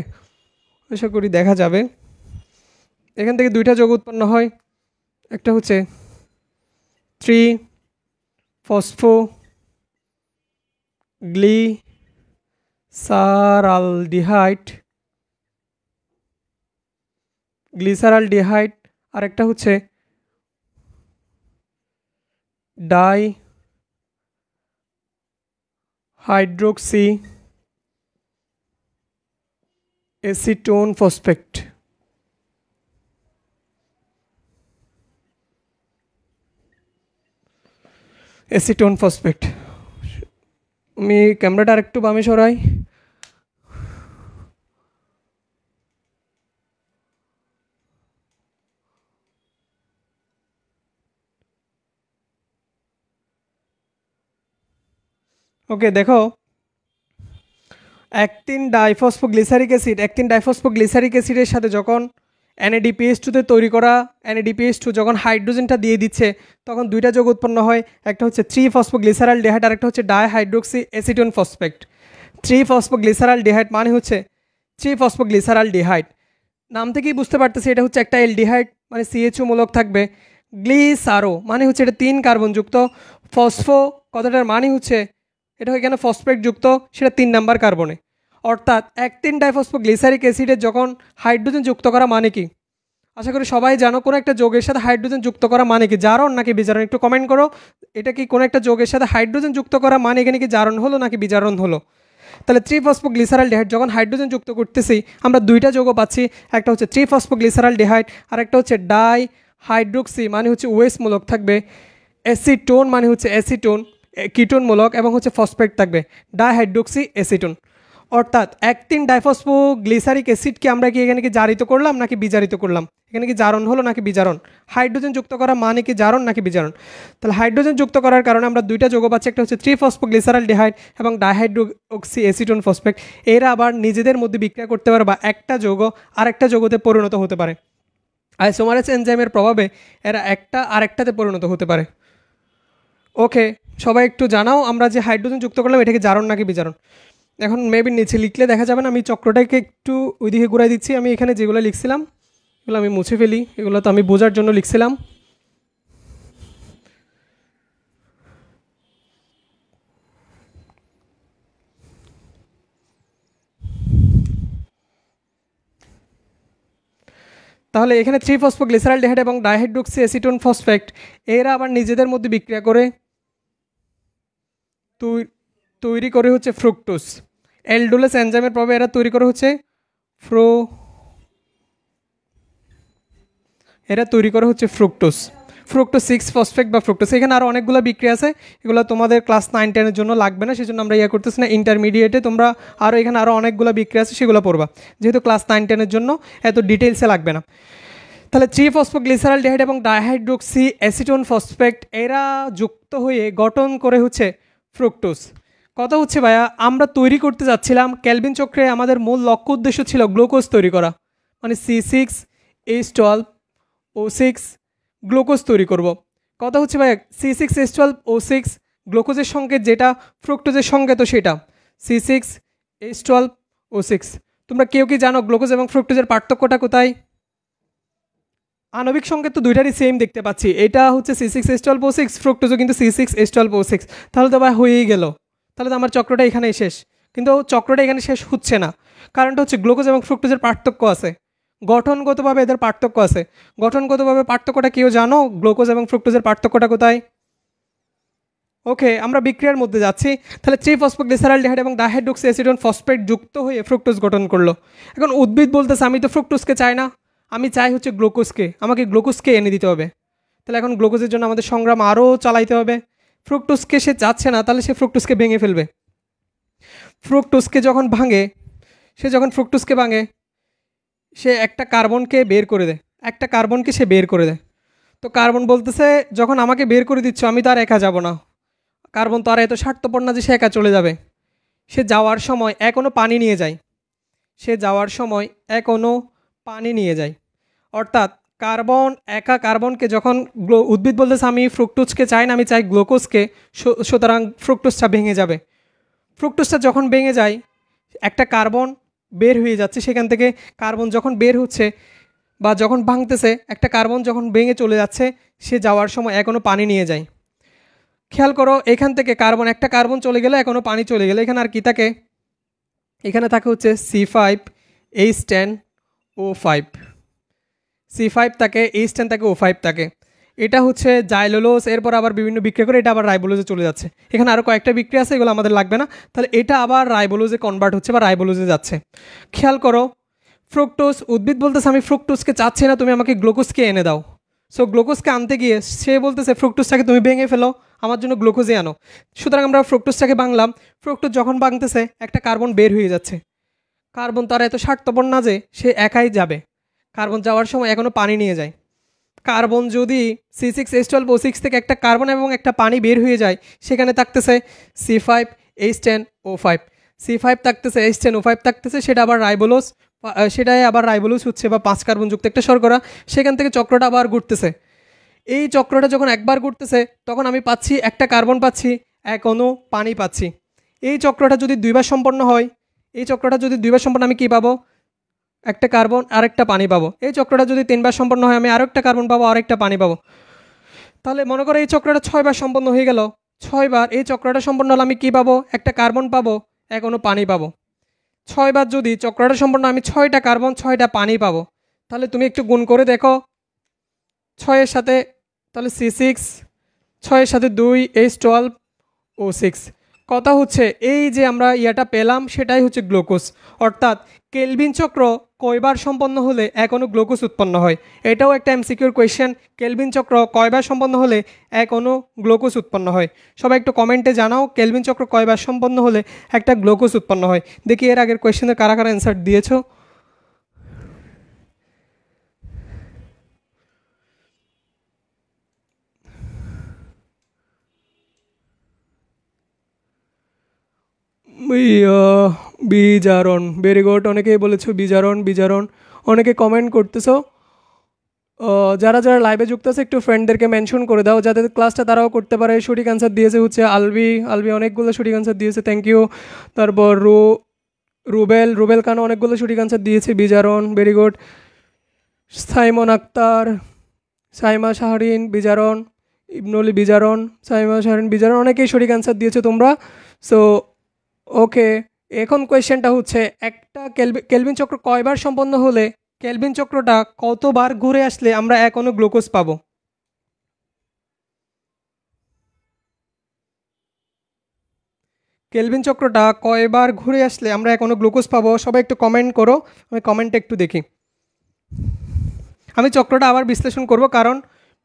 আশা করি দেখা যাবে। এখান থেকে দুইটা যৌগ উৎপন্ন হয়, একটা হচ্ছে 3-ফসফোগ্লিসারালডিহাইড আর একটা হচ্ছে dihydroxy acetone phosphate. Acetone phosphate. আমি ক্যামেরাটা আরেকটু বামে সরাই। ওকে, দেখো অ্যাক্টিন ডাইফসফোগ্লিসারিক অ্যাসিডের সাথে যখন NADPH2 তৈরি করা NADPH2 যখন হাইড্রোজেনটা দিয়ে দিচ্ছে তখন দুইটা যৌগ উৎপন্ন হয়, একটা হচ্ছে 3-ফসফোগ্লিসারালডিহাইড আর একটা হচ্ছে ডাইহাইড্রোক্সি এসিটোন ফসফেট। 3-ফসফোগ্লিসারালডিহাইড মানে হচ্ছে 3-ফসফোগ্লিসারালডিহাইড, নাম থেকেই বুঝতে পারতেছি এটা হচ্ছে একটা অ্যালডিহাইড, মানে CHO মূলক থাকবে। গ্লিসারো মানে হচ্ছে এটা 3 কার্বন যুক্ত। ফসফো কথাটার মানে হচ্ছে এটা এখানে ফসফেট যুক্ত, সেটা 3 নাম্বার কার্বনে। অর্থাৎ অ্যাক্টিন ডাইফসফোগ্লিসারিক অ্যাসিডের যখন হাইড্রোজেন যুক্ত করা মানে কি? আশা করি সবাই জানো কোনো একটা যৌগের সাথে হাইড্রোজেন যুক্ত করা মানে কি, জারণ নাকি বিজারণ? একটু কমেন্ট করো, এটা কি কোনো একটা যৌগের সাথে হাইড্রোজেন যুক্ত করা মানে এখানে কি জারণ হলো নাকি বিজারণ হলো? তাহলে 3-ফসফোগ্লিসারালডিহাইড যখন হাইড্রোজেন যুক্ত করতেছি আমরা দুইটা যৌগ পাচ্ছি, একটা হচ্ছে 3-ফসফোগ্লিসারালডিহাইড আর একটা হচ্ছে ডাইহাইড্রোক্সি মানে হচ্ছে OH মূলক থাকবে, এসিটোন মানে হচ্ছে অ্যাসিটোন কিটোন মূলক এবং হচ্ছে ফসফেট থাকবে ডাইহাইড্রোক্সি এসিটোন। অর্থাৎ অ্যাক্টিন ডাইফসফোগ্লিসারিক অ্যাসিডকে আমরা কি এখানে কি জারিত করলাম নাকি বিজারিত করলাম? এখানে কি জারণ হলো নাকি বিজারণ? হাইড্রোজেন যুক্ত করা মানে কি জারণ নাকি বিজারণ? তাহলে হাইড্রোজেন যুক্ত করার কারণে আমরা দুইটা যৌগ পাচ্ছি, একটা হচ্ছে 3-ফসফোগ্লিসারালডিহাইড এবং ডাইহাইড্রোক্সি এসিটোন ফসফেট। এরা আবার নিজেদের মধ্যে বিক্রিয়া করতে পারে বা একটা যৌগ আরেকটা যৌগতে পরিণত হতে পারে। আইসোমারেজ এনজাইমের প্রভাবে এরা একটা আরেকটাতে পরিণত হতে পারে। ওকে, সবাই একটু জানাও আমরা যে হাইড্রোজেন যুক্ত করলাম এটা কি জারণ নাকি বিজারণ? এখন মেবি নিচে লিখলে দেখা যাবে না, আমি চক্রটাকে একটু ওইদিকে ঘুরাই দিচ্ছি। আমি এখানে যেগুলো লিখছিলাম এগুলো আমি মুছে ফেলি, এগুলো তো আমি বোঝার জন্য লিখছিলাম। তাহলে এখানে 3-ফসফোগ্লিসারালডিহাইড এবং ডাইহাইড্রোক্সি এসিটোন ফসফেট এরা আবার নিজেদের মধ্যে বিক্রিয়া করে তৈরি করে হচ্ছে ফ্রুক্টোজ। অ্যালডোলেস এনজাইমের প্রভাবে এরা তৈরি করে হচ্ছে ফ্রুক্টোজ 6-ফসফেট বা ফ্রুক্টোজ। এখানে আরও অনেকগুলো বিক্রিয়া আছে, এগুলো তোমাদের ক্লাস 9-10-এর জন্য লাগবে না, সেজন্য আমরা করতেছি না। ইন্টারমিডিয়েটে তোমরা এখানে আরও অনেকগুলো বিক্রিয়া আছে সেগুলো পড়বা, যেহেতু ক্লাস 9-10-এর জন্য এত ডিটেলসে লাগবে না। তাহলে 3-ফসফোগ্লিসারালডিহাইড এবং ডাইহাইড্রোক্সি অ্যাসিটোন ফসফেট এরা যুক্ত হয়ে গঠন করে হচ্ছে ফ্রুক্টোজ। কথা হচ্ছে ভাইয়া আমরা তৈরি করতে যাচ্ছিলাম ক্যালভিন চক্রে, আমাদের মূল লক্ষ্য উদ্দেশ্য ছিল গ্লুকোজ তৈরি করা, মানে C6H12O6 গ্লুকোজ তৈরি করব। কথা হচ্ছে ভাইয়া C6H12O6 গ্লুকোজের সংকেত যেটা, ফ্রুক্টোজের সংকেত সেটা C6H12O6। তোমরা কেউ কি জানো গ্লুকোজ এবং ফ্রুক্টোজের পার্থক্যটা কোথায়? আণবিক সংকেত তো দুইটারই সেম দেখতে পাচ্ছি, এটা হচ্ছে C6H12O6, ফ্রুক্টোজও কিন্তু C6H12O6। তাহলে তো ভাই হয়েই গেল, তাহলে তো আমার চক্রটা এখানেই শেষ। কিন্তু চক্রটা এখানে শেষ হচ্ছে না, কারণটা হচ্ছে গ্লুকোজ এবং ফ্রুক্টোজের পার্থক্য আছে, গঠনগতভাবে এদের পার্থক্য আছে। গঠনগতভাবে পার্থক্যটা কেউ জানো? গ্লুকোজ এবং ফ্রুক্টোজের পার্থক্যটা কোথায়? ওকে, আমরা বিক্রিয়ার মধ্যে যাচ্ছি। তাহলে ট্রিফসফোগ্লিসারালডিহাইড এবং ডাইহাইড্রোক্সি অ্যাসিডন ফসফেট যুক্ত হয়ে ফ্রুক্টোজ গঠন করলো। এখন উদ্ভিদ বলতেছে আমি তো ফ্রুক্টোজকে চাই না, আমি চাই হচ্ছে গ্লুকোজকে, আমাকে গ্লুকোজকে এনে দিতে হবে। তাহলে এখন গ্লুকোজের জন্য আমাদের সংগ্রাম আরও চালাইতে হবে। ফ্রুক্টোজকে সে চাচ্ছে না, তাহলে সে ফ্রুক্টোজকে ভেঙে ফেলবে। ফ্রুক্টোজকে যখন ভাঙে, সে যখন ফ্রুক্টোজকে ভাঙে, সে একটা কার্বনকে বের করে দেয়, একটা কার্বনকে সে বের করে দেয়। তো কার্বন বলতেছে যখন আমাকে বের করে দিচ্ছ আমি তো আর একা যাব না, কার্বন তো আর এত স্বার্থপর না যে সে একা চলে যাবে। সে যাওয়ার সময় এক অণু পানি নিয়ে যায়, সে যাওয়ার সময় এক অণু পানি নিয়ে যায়। অর্থাৎ কার্বন একা কার্বনকে যখন উদ্ভিদ বলতেছে আমি ফ্রুক্টোজকে চাই না, আমি চাই গ্লুকোজকে, সুতরাং ফ্রুক্টোজটা ভেঙে যাবে। ফ্রুক্টোজটা যখন ভেঙে যায়, একটা কার্বন বের হয়ে যাচ্ছে সেখান থেকে। কার্বন যখন বের হচ্ছে বা যখন ভাঙতেছে, একটা কার্বন যখন ভেঙে চলে যাচ্ছে, সে যাওয়ার সময় এখনও পানি নিয়ে যায়। খেয়াল করো, এখান থেকে কার্বন, একটা কার্বন চলে গেলে এখনও পানি চলে গেলে এখানে আর কি থাকে? এখানে থাকে হচ্ছে C5H10O5, C5 থাকে, H10 থাকে, O5 থাকে। এটা হচ্ছে জাইলোলোজ, এরপর আবার বিভিন্ন বিক্রিয়া করে এটা আবার রাইবোলোজে চলে যাচ্ছে। এখানে আরও কয়েকটা বিক্রিয়া আছে, এগুলো আমাদের লাগবে না। তাহলে এটা আবার রাইবোলোজে কনভার্ট হচ্ছে বা রাইবোলোজে যাচ্ছে। খেয়াল করো, ফ্রুক্টোজ, উদ্ভিদ বলতেছে আমি ফ্রুক্টোজকে চাচ্ছি না, তুমি আমাকে গ্লুকোজকে এনে দাও। সো গ্লুকোজকে আনতে গিয়ে সে বলতেছে ফ্রুক্টোজটাকে তুমি ভেঙে ফেলো, আমার জন্য গ্লুকোজে আনো। সুতরাং আমরা ফ্রুক্টোজটাকে ভাঙলাম। ফ্রুক্টোজ যখন ভাঙতেছে একটা কার্বন বের হয়ে যাচ্ছে। কার্বন তার এত স্বার্থপর না যে সে একাই যাবে, কার্বন যাওয়ার সময় এখনও পানি নিয়ে যায়। কার্বন যদি C6H12O6 থেকে একটা কার্বন এবং একটা পানি বের হয়ে যায়, সেখানে থাকতেছে C5H10O5, C5 থাকতেছে, H10O5 থাকতেছে, সেটা আবার রাইবোলোজ, সেটাই আবার রাইবোলোজ হচ্ছে বা 5 কার্বনযুক্ত একটা শর্করা। সেখান থেকে চক্রটা আবার ঘুরতেছে। এই চক্রটা যখন একবার ঘুরতেছে তখন আমি পাচ্ছি একটা কার্বন পাচ্ছি, এক অণু পানি পাচ্ছি। এই চক্রটা যদি দুইবার সম্পন্ন হয়, এই চক্রটা যদি দুইবার সম্পন্ন, আমি কী পাবো? একটা কার্বন আরেকটা পানি পাবো। এই চক্রটা যদি 3বার সম্পন্ন হয়, আমি আরেকটা কার্বন পাবো, আরেকটা পানি পাবো। তাহলে মনে করো এই চক্রটা 6বার সম্পন্ন হয়ে গেল। 6বার এই চক্রটা সম্পন্ন হলে আমি কী পাবো? একটা কার্বন পাবো, এক অণু পানি পাবো। 6বার যদি চক্রটা সম্পন্ন, আমি 6টা কার্বন 6টা পানি পাবো। তাহলে তুমি একটু গুণ করে দেখো, 6-এর সাথে তাহলে C6, 6-এর সাথে 2H12O6। কথা হচ্ছে এই যে আমরা ইয়াটা পেলাম সেটাই হচ্ছে গ্লুকোজ। অর্থাৎ কেলভিন চক্র কয়বার সম্পন্ন হলে এক অণু গ্লুকোজ উৎপন্ন হয়? এটাও একটা এমসিকিউর কোয়েশ্চেন। কেলভিন চক্র কয়বার সম্পন্ন হলে এক অণু গ্লুকোজ উৎপন্ন হয়? সবাই একটু কমেন্টে জানাও কেলভিন চক্র কয়বার সম্পন্ন হলে একটা গ্লুকোজ উৎপন্ন হয়। দেখি এর আগের কোয়েশ্চেনে কারা কারা অ্যান্সার দিয়েছো। বিজারণ, ভেরি গুড, অনেকেই বলেছো বিজারণ বিজারণ, অনেকে কমেন্ট করতেছো। যারা যারা লাইভে যুক্ত আছে একটু ফ্রেন্ডদেরকে মেনশন করে দাও যাতে ক্লাসটা তারাও করতে পারে। সঠিক অ্যান্সার দিয়েছে হচ্ছে আলবি, আলবি অনেকগুলো সঠিক অ্যান্সার দিয়েছে, থ্যাংক ইউ। তারপর রুবেল খান অনেকগুলো সঠিক অ্যান্সার দিয়েছে, বিজারণ, ভেরি গুড। সাইমন আক্তার, সাইমা শাহরিন বিজারণ, ইবনুলি বিজারণ, সাইমা শাহরিন বিজারণ, অনেকেই সঠিক অ্যান্সার দিয়েছে তোমরা। সো ওকে, এখন কোয়েশ্চেনটা হচ্ছে একটা কেলভিন চক্র কয়বার সম্পন্ন হলে, কেলভিন চক্রটা কতবার ঘুরে আসলে আমরা এক অণু গ্লুকোজ পাবো? কেলভিন চক্রটা কয়বার ঘুরে আসলে আমরা এক অণু গ্লুকোজ পাবো? সবাই একটু কমেন্ট করো, আমি কমেন্টে একটু দেখি। আমি চক্রটা আবার বিশ্লেষণ করব কারণ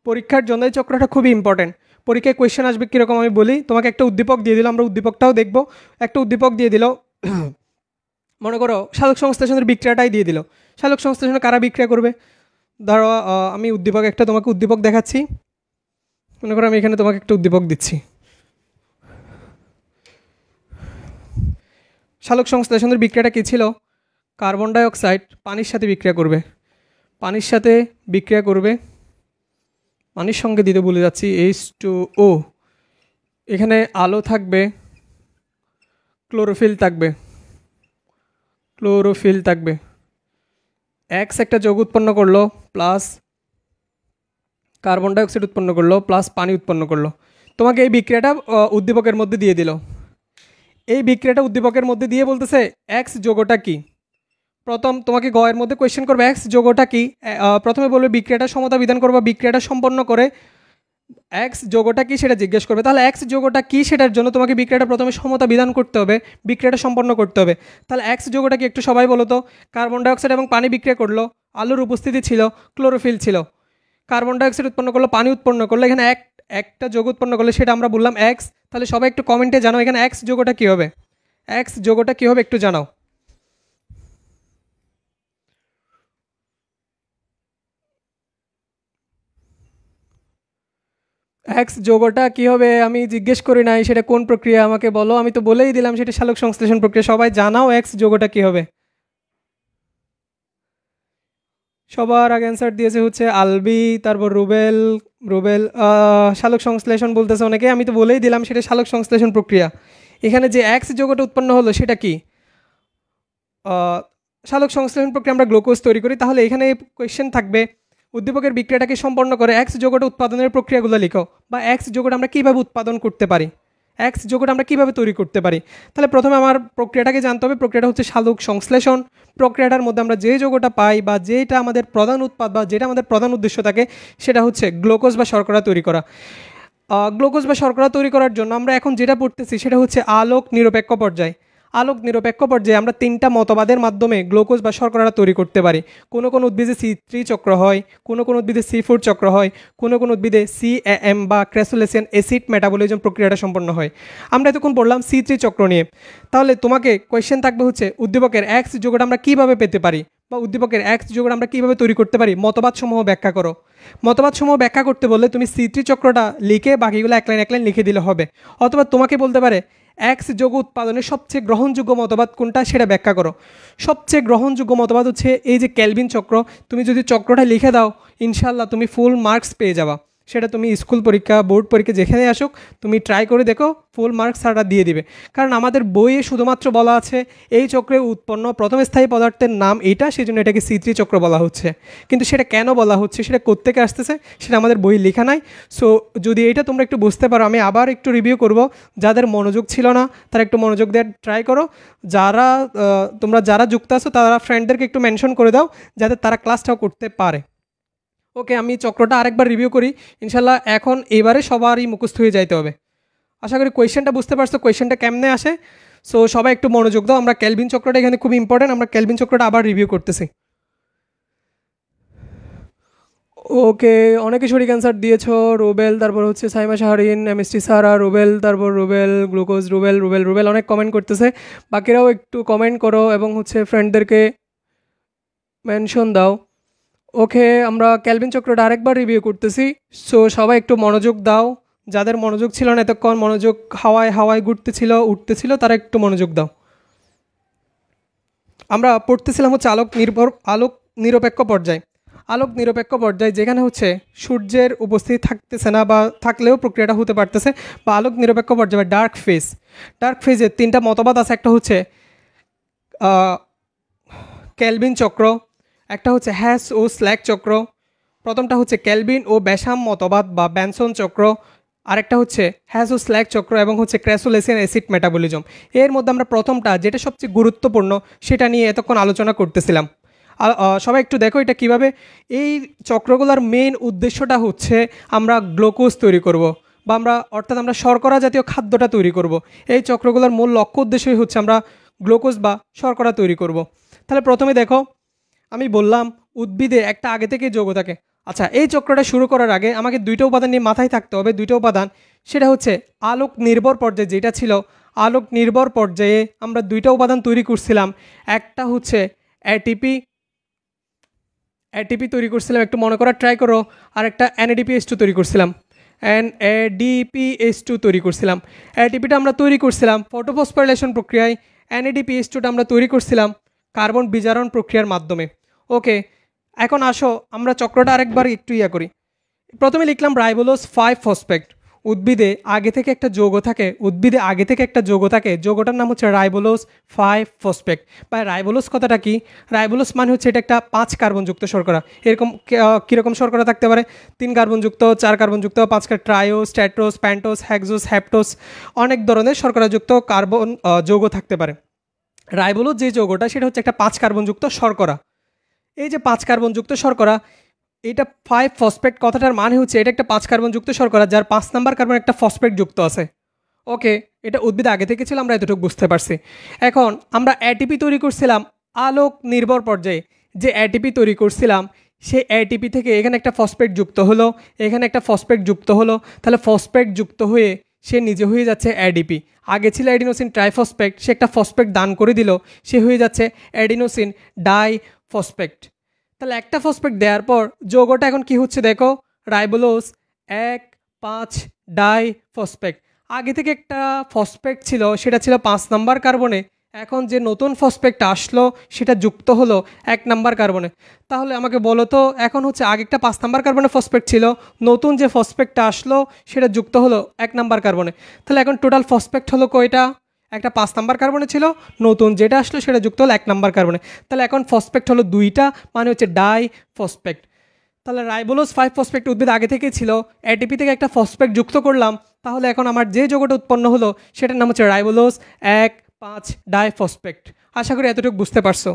পরীক্ষার জন্য এই চক্রটা খুবই ইম্পর্টেন্ট। পরীক্ষায় কোয়েশ্চেন আসবে কীরকম আমি বলি, তোমাকে একটা উদ্দীপক দিয়ে দিল, আমরা উদ্দীপকটাও দেখব। একটা উদ্দীপক দিয়ে দিল, মনে করো সালোক সংশ্লেষণের বিক্রিয়াটাই দিয়ে দিল। সালোক সংশ্লেষণে কারা বিক্রিয়া করবে? ধরো আমি উদ্দীপক একটা তোমাকে উদ্দীপক দেখাচ্ছি, মনে করো আমি এখানে তোমাকে একটা উদ্দীপক দিচ্ছি। সালোক সংশ্লেষণের বিক্রিয়াটা কী ছিল? কার্বন ডাইঅক্সাইড পানির সাথে বিক্রিয়া করবে, পানির সাথে বিক্রিয়া করবে, পানির সঙ্গে দিতে ভুলে যাচ্ছি, H2O। এখানে আলো থাকবে, ক্লোরোফিল থাকবে, ক্লোরোফিল থাকবে। এক্স একটা যৌগ উৎপন্ন করলো, প্লাস কার্বন ডাইঅক্সাইড উৎপন্ন করলো, প্লাস পানি উৎপন্ন করলো। তোমাকে এই বিক্রিয়াটা উদ্দীপকের মধ্যে দিয়ে দিল। এই বিক্রিয়াটা উদ্দীপকের মধ্যে দিয়ে বলতেছে এক্স যৌগটা কি। প্রথম তোমাকে গয়ের মধ্যে কোয়েশ্চেন করবে এক্স যৌগটা কি। প্রথমে বলবে বিক্রিয়াটা সমতা বিধান করবা, বিক্রিয়াটা সম্পন্ন করে এক্স যৌগটা কি সেটা জিজ্ঞেস করবে। তাহলে এক্স যৌগটা কি সেটার জন্য তোমাকে বিক্রিয়াটা প্রথমে সমতা বিধান করতে হবে, বিক্রিয়াটা সম্পন্ন করতে হবে। তাহলে এক্স যৌগটা কি একটু সবাই বলো তো। কার্বন ডাইঅক্সাইড এবং পানি বিক্রিয়া করলো, আলুর উপস্থিতি ছিল, ক্লোরোফিল ছিল, কার্বন ডাইঅক্সাইড উৎপন্ন করলো, পানি উৎপন্ন করলো, এখানে একটা যৌগ উৎপন্ন করলো, সেটা আমরা বললাম এক্স। তাহলে সবাই একটু কমেন্টে জানাও এখানে এক্স যৌগটা কী হবে, এক্স যৌগটা কী হবে একটু জানাও। এক্স যৌগটা কী হবে আমি জিজ্ঞেস করি নাই, সেটা কোন প্রক্রিয়া আমাকে বলো, আমি তো বলেই দিলাম সেটা সালোক সংশ্লেষণ প্রক্রিয়া। সবাই জানাও এক্স যৌগটা কী হবে। সবার আগে অ্যান্সার দিয়েছে হচ্ছে আলবি, তারপর রুবেল। রুবেল সালোক সংশ্লেষণ বলতেছে অনেকে, আমি তো বলেই দিলাম সেটা সালোক সংশ্লেষণ প্রক্রিয়া। এখানে যে এক্স যৌগটা উৎপন্ন হলো সেটা কি, সালোক সংশ্লেষণ প্রক্রিয়া আমরা গ্লুকোজ তৈরি করি। তাহলে এখানে কোয়েশ্চেন থাকবে উদ্দীপকের বিক্রিয়াটাকে সম্পন্ন করে এক্স যৌগটা উৎপাদনের প্রক্রিয়াগুলো লিখো, বা এক্স যৌগটা আমরা কীভাবে উৎপাদন করতে পারি, এক্স যৌগটা আমরা কীভাবে তৈরি করতে পারি। তাহলে প্রথমে আমার প্রক্রিয়াটাকে জানতে হবে। প্রক্রিয়াটা হচ্ছে সালোক সংশ্লেষণ। প্রক্রিয়াটার মধ্যে আমরা যে যৌগটা পাই বা যেটা আমাদের প্রধান উৎপাদ বা যেটা আমাদের প্রধান উদ্দেশ্য থাকে সেটা হচ্ছে গ্লুকোজ বা শর্করা তৈরি করা। গ্লুকোজ বা শর্করা তৈরি করার জন্য আমরা এখন যেটা পড়তেছি সেটা হচ্ছে আলোক নিরপেক্ষ পর্যায়। আলোক নিরপেক্ষ পর্যায়ে আমরা তিনটা মতবাদের মাধ্যমে গ্লুকোজ বা শর্করাটা তৈরি করতে পারি। কোনো কোনো উদ্ভিদে C3 চক্র হয়, কোনো কোনো উদ্ভিদে C4 চক্র হয়, কোনো কোনো উদ্ভিদে CAM বা ক্র্যাসুলেশন অ্যাসিড মেটাবলিজম প্রক্রিয়াটা সম্পন্ন হয়। আমরা এতক্ষণ বললাম C3 চক্র নিয়ে। তাহলে তোমাকে কোয়েশ্চেন থাকবে হচ্ছে উদ্দীপকের এক্স যৌগটা আমরা কীভাবে পেতে পারি, বা উদ্দীপকের এক্স যৌগটা আমরা কীভাবে তৈরি করতে পারি, মতবাদসমূহ ব্যাখ্যা করো। মতবাদসমূহ ব্যাখ্যা করতে বললে তুমি C3 চক্রটা লিখে বাকিগুলো এক লাইন লিখে দিলে হবে। অথবা তোমাকে বলতে পারে এক্স যৌগ উৎপাদনের সবচেয়ে গ্রহণযোগ্য মতবাদ কোনটা সেটা ব্যাখ্যা করো। সবচেয়ে গ্রহণযোগ্য মতবাদ হচ্ছে এই যে ক্যালভিন চক্র। তুমি যদি চক্রটা লিখে দাও ইনশাল্লাহ তুমি ফুল মার্কস পেয়ে যাবা। সেটা তুমি স্কুল পরীক্ষা, বোর্ড পরীক্ষা যেখানে আসুক তুমি ট্রাই করে দেখো, ফুল মার্কস তারা দিয়ে দিবে। কারণ আমাদের বইয়ে শুধুমাত্র বলা আছে এই চক্রে উৎপন্ন প্রথম স্থায়ী পদার্থের নাম এইটা, সেই জন্য এটাকে C3 চক্র বলা হচ্ছে। কিন্তু সেটা কেন বলা হচ্ছে, সেটা কোত্থেকে আসতেছে সেটা আমাদের বই লেখা নাই। সো যদি এইটা তোমরা একটু বুঝতে পারো, আমি আবার একটু রিভিউ করব। যাদের মনোযোগ ছিল না তারা একটু মনোযোগ দেওয়ার ট্রাই করো। তোমরা যারা যুক্ত আছো তারা ফ্রেন্ডদেরকে একটু মেনশন করে দাও যাতে তারা ক্লাসটাও করতে পারে। ওকে, আমি চক্রটা আরেকবার রিভিউ করি ইনশাল্লাহ। এখন এবারে সবারই মুখস্থ হয়ে যাইতে হবে। আশা করি কোয়েশ্চেনটা বুঝতে পারছো, কোয়েশ্চেনটা কেমনে আসে। সো সবাই একটু মনোযোগ দাও। আমরা ক্যালভিন চক্রটা এখানে খুব ইম্পর্টেন্ট, আমরা ক্যালভিন চক্রটা আবার রিভিউ করতেছি। ওকে, অনেকে সঠিক অ্যান্সার দিয়েছো। রুবেল, তারপর হচ্ছে সাইমা শাহরিন, এমএসটি সারা, রুবেল, তারপর রুবেল, গ্লুকোজ, রুবেল রুবেল রুবেল অনেক কমেন্ট করতেছে। বাকিরাও একটু কমেন্ট করো এবং হচ্ছে ফ্রেন্ডদেরকে মেনশন দাও। ওকে, আমরা ক্যালভিন চক্রটা আরেকবার রিভিউ করতেছি। সো সবাই একটু মনোযোগ দাও। যাদের মনোযোগ ছিল না এতক্ষণ, মনোযোগ হাওয়ায় হাওয়ায় উঠতেছিল তারা একটু মনোযোগ দাও। আমরা পড়তেছিলাম হচ্ছে আলোক নিরপেক্ষ পর্যায়। আলোক নিরপেক্ষ পর্যায় যেখানে হচ্ছে সূর্যের উপস্থিতি থাকতেছে না বা থাকলেও প্রক্রিয়াটা হতে পারতেছে, বা আলোক নিরপেক্ষ পর্যায় বা ডার্ক ফেজ। ডার্ক ফেজে তিনটা মতবাদ আছে। একটা হচ্ছে ক্যালভিন চক্র, একটা হচ্ছে হ্যাস ও স্ল্যাক চক্র, প্রথমটা হচ্ছে ক্যালভিন ও ব্যাসাম মতবাদ বা ব্যানসন চক্র, আরেকটা হচ্ছে হ্যাস ও স্ল্যাক চক্র এবং হচ্ছে ক্র্যাসুলেশন অ্যাসিড মেটাবলিজম। এর মধ্যে আমরা প্রথমটা যেটা সবচেয়ে গুরুত্বপূর্ণ সেটা নিয়ে এতক্ষণ আলোচনা করতেছিলাম। সবাই একটু দেখো এটা কিভাবে। এই চক্রগুলোর মেইন উদ্দেশ্যটা হচ্ছে আমরা গ্লুকোজ তৈরি করব, বা অর্থাৎ আমরা শর্করা জাতীয় খাদ্যটা তৈরি করব। এই চক্রগুলোর মূল লক্ষ্য উদ্দেশ্যই হচ্ছে আমরা গ্লুকোজ বা শর্করা তৈরি করব। তাহলে প্রথমে দেখো আমি বললাম উদ্ভিদে একটা আগে থেকে যৌগ থাকে। আচ্ছা, এই চক্রটা শুরু করার আগে আমাকে দুইটা উপাদান নিয়ে মাথায় থাকতে হবে। দুইটা উপাদান, সেটা হচ্ছে আলোক নির্ভর পর্যায়ে যেটা ছিল, আলোক নির্ভর পর্যায়ে আমরা দুইটা উপাদান তৈরি করছিলাম। একটা হচ্ছে এটিপি তৈরি করছিলাম, একটু মনে করার ট্রাই করো। আর একটা NADPH2 তৈরি করছিলাম, NADPH2 তৈরি করছিলাম। এটিপিটা আমরা তৈরি করছিলাম ফটোফসফোরাইলেশন প্রক্রিয়ায়, NADPH2টা আমরা তৈরি করছিলাম কার্বন বিজারণ প্রক্রিয়ার মাধ্যমে। ওকে, এখন আসো আমরা চক্রটা আরেকবার একটু করি। প্রথমে লিখলাম রাইবোলোজ 5 ফসফেট। উদ্ভিদে আগে থেকে একটা যৌগ থাকে, যৌগটার নাম হচ্ছে রাইবোলোজ 5 ফসফেট। বা রাইবোলোজ কথাটা কি? রাইবোলোজ মানে হচ্ছে এটা একটা 5 কার্বনযুক্ত শর্করা। এরকম কীরকম শর্করা থাকতে পারে? 3 কার্বনযুক্ত, 4 কার্বনযুক্ত, 5 ট্রায়োস, ট্যাট্রোস, প্যান্টোস, হেক্সোস, হেপ্টোস, অনেক ধরনের শর্করাযুক্ত কার্বন যৌগ থাকতে পারে। রাইবোলোজ যে যৌগটা সেটা হচ্ছে একটা 5 কার্বনযুক্ত শর্করা। এই যে 5 কার্বনযুক্ত শর্করা, এটা 5 ফসফেট কথাটার মানে হচ্ছে এটা একটা 5 কার্বন যুক্ত শর্করা যার 5 নাম্বার কার্বন একটা ফসফেট যুক্ত আছে। ওকে, এটা উদ্ভিদ আগে থেকে ছিল, আমরা এতটুকু বুঝতে পারছি। এখন আমরা এটিপি তৈরি করছিলাম আলোক নির্ভর পর্যায়ে। যে এটিপি তৈরি করছিলাম সেই এটিপি থেকে এখানে একটা ফসফেট যুক্ত হলো, এখানে একটা ফসফেট যুক্ত হলো, তাহলে ফসফেট যুক্ত হয়ে সে নিজে হয়ে যাচ্ছে অ্যাডিপি। আগে ছিল অ্যাডিনোসিন ট্রাইফসফেট, সে একটা ফসফেট দান করে দিল, সে হয়ে যাচ্ছে অ্যাডিনোসিন ডাইফসফেট। তাহলে একটা ফসফেট দেওয়ার পর যৌগটা এখন কি হচ্ছে দেখো, রাইবোলোজ 1,5 ডাইফসফেট। আগে থেকে একটা ফসফেট ছিল, সেটা ছিল 5 নাম্বার কার্বনে, এখন যে নতুন ফসফেটটা আসলো সেটা যুক্ত হলো 1 নাম্বার কার্বনে। তাহলে আমাকে বলো তো, এখন হচ্ছে আগে একটা 5 নাম্বার কার্বনে ফসফেট ছিল, নতুন যে ফসফেটটা আসলো সেটা যুক্ত হলো 1 নাম্বার কার্বনে। তাহলে এখন টোটাল ফসফেট হলো কয়টা? একটা 5 নাম্বার কার্বনে ছিল, নতুন যেটা আসলো সেটা যুক্ত হলো 1 নাম্বার কার্বনে। তাহলে এখন ফসফেট হলো 2টা, মানে হচ্ছে ডাইফসফেট। তাহলে রাইবোলোজ 5 ফসফেট উদ্ভিদ আগে থেকে ছিল, এটিপি থেকে একটা ফসফেট যুক্ত করলাম, তাহলে এখন আমার যে যৌগটা উৎপন্ন হলো সেটার নাম হচ্ছে রাইবোলোজ 1,5 ডাইফসফেট। আশা করি এতটুকু বুঝতে পারছো।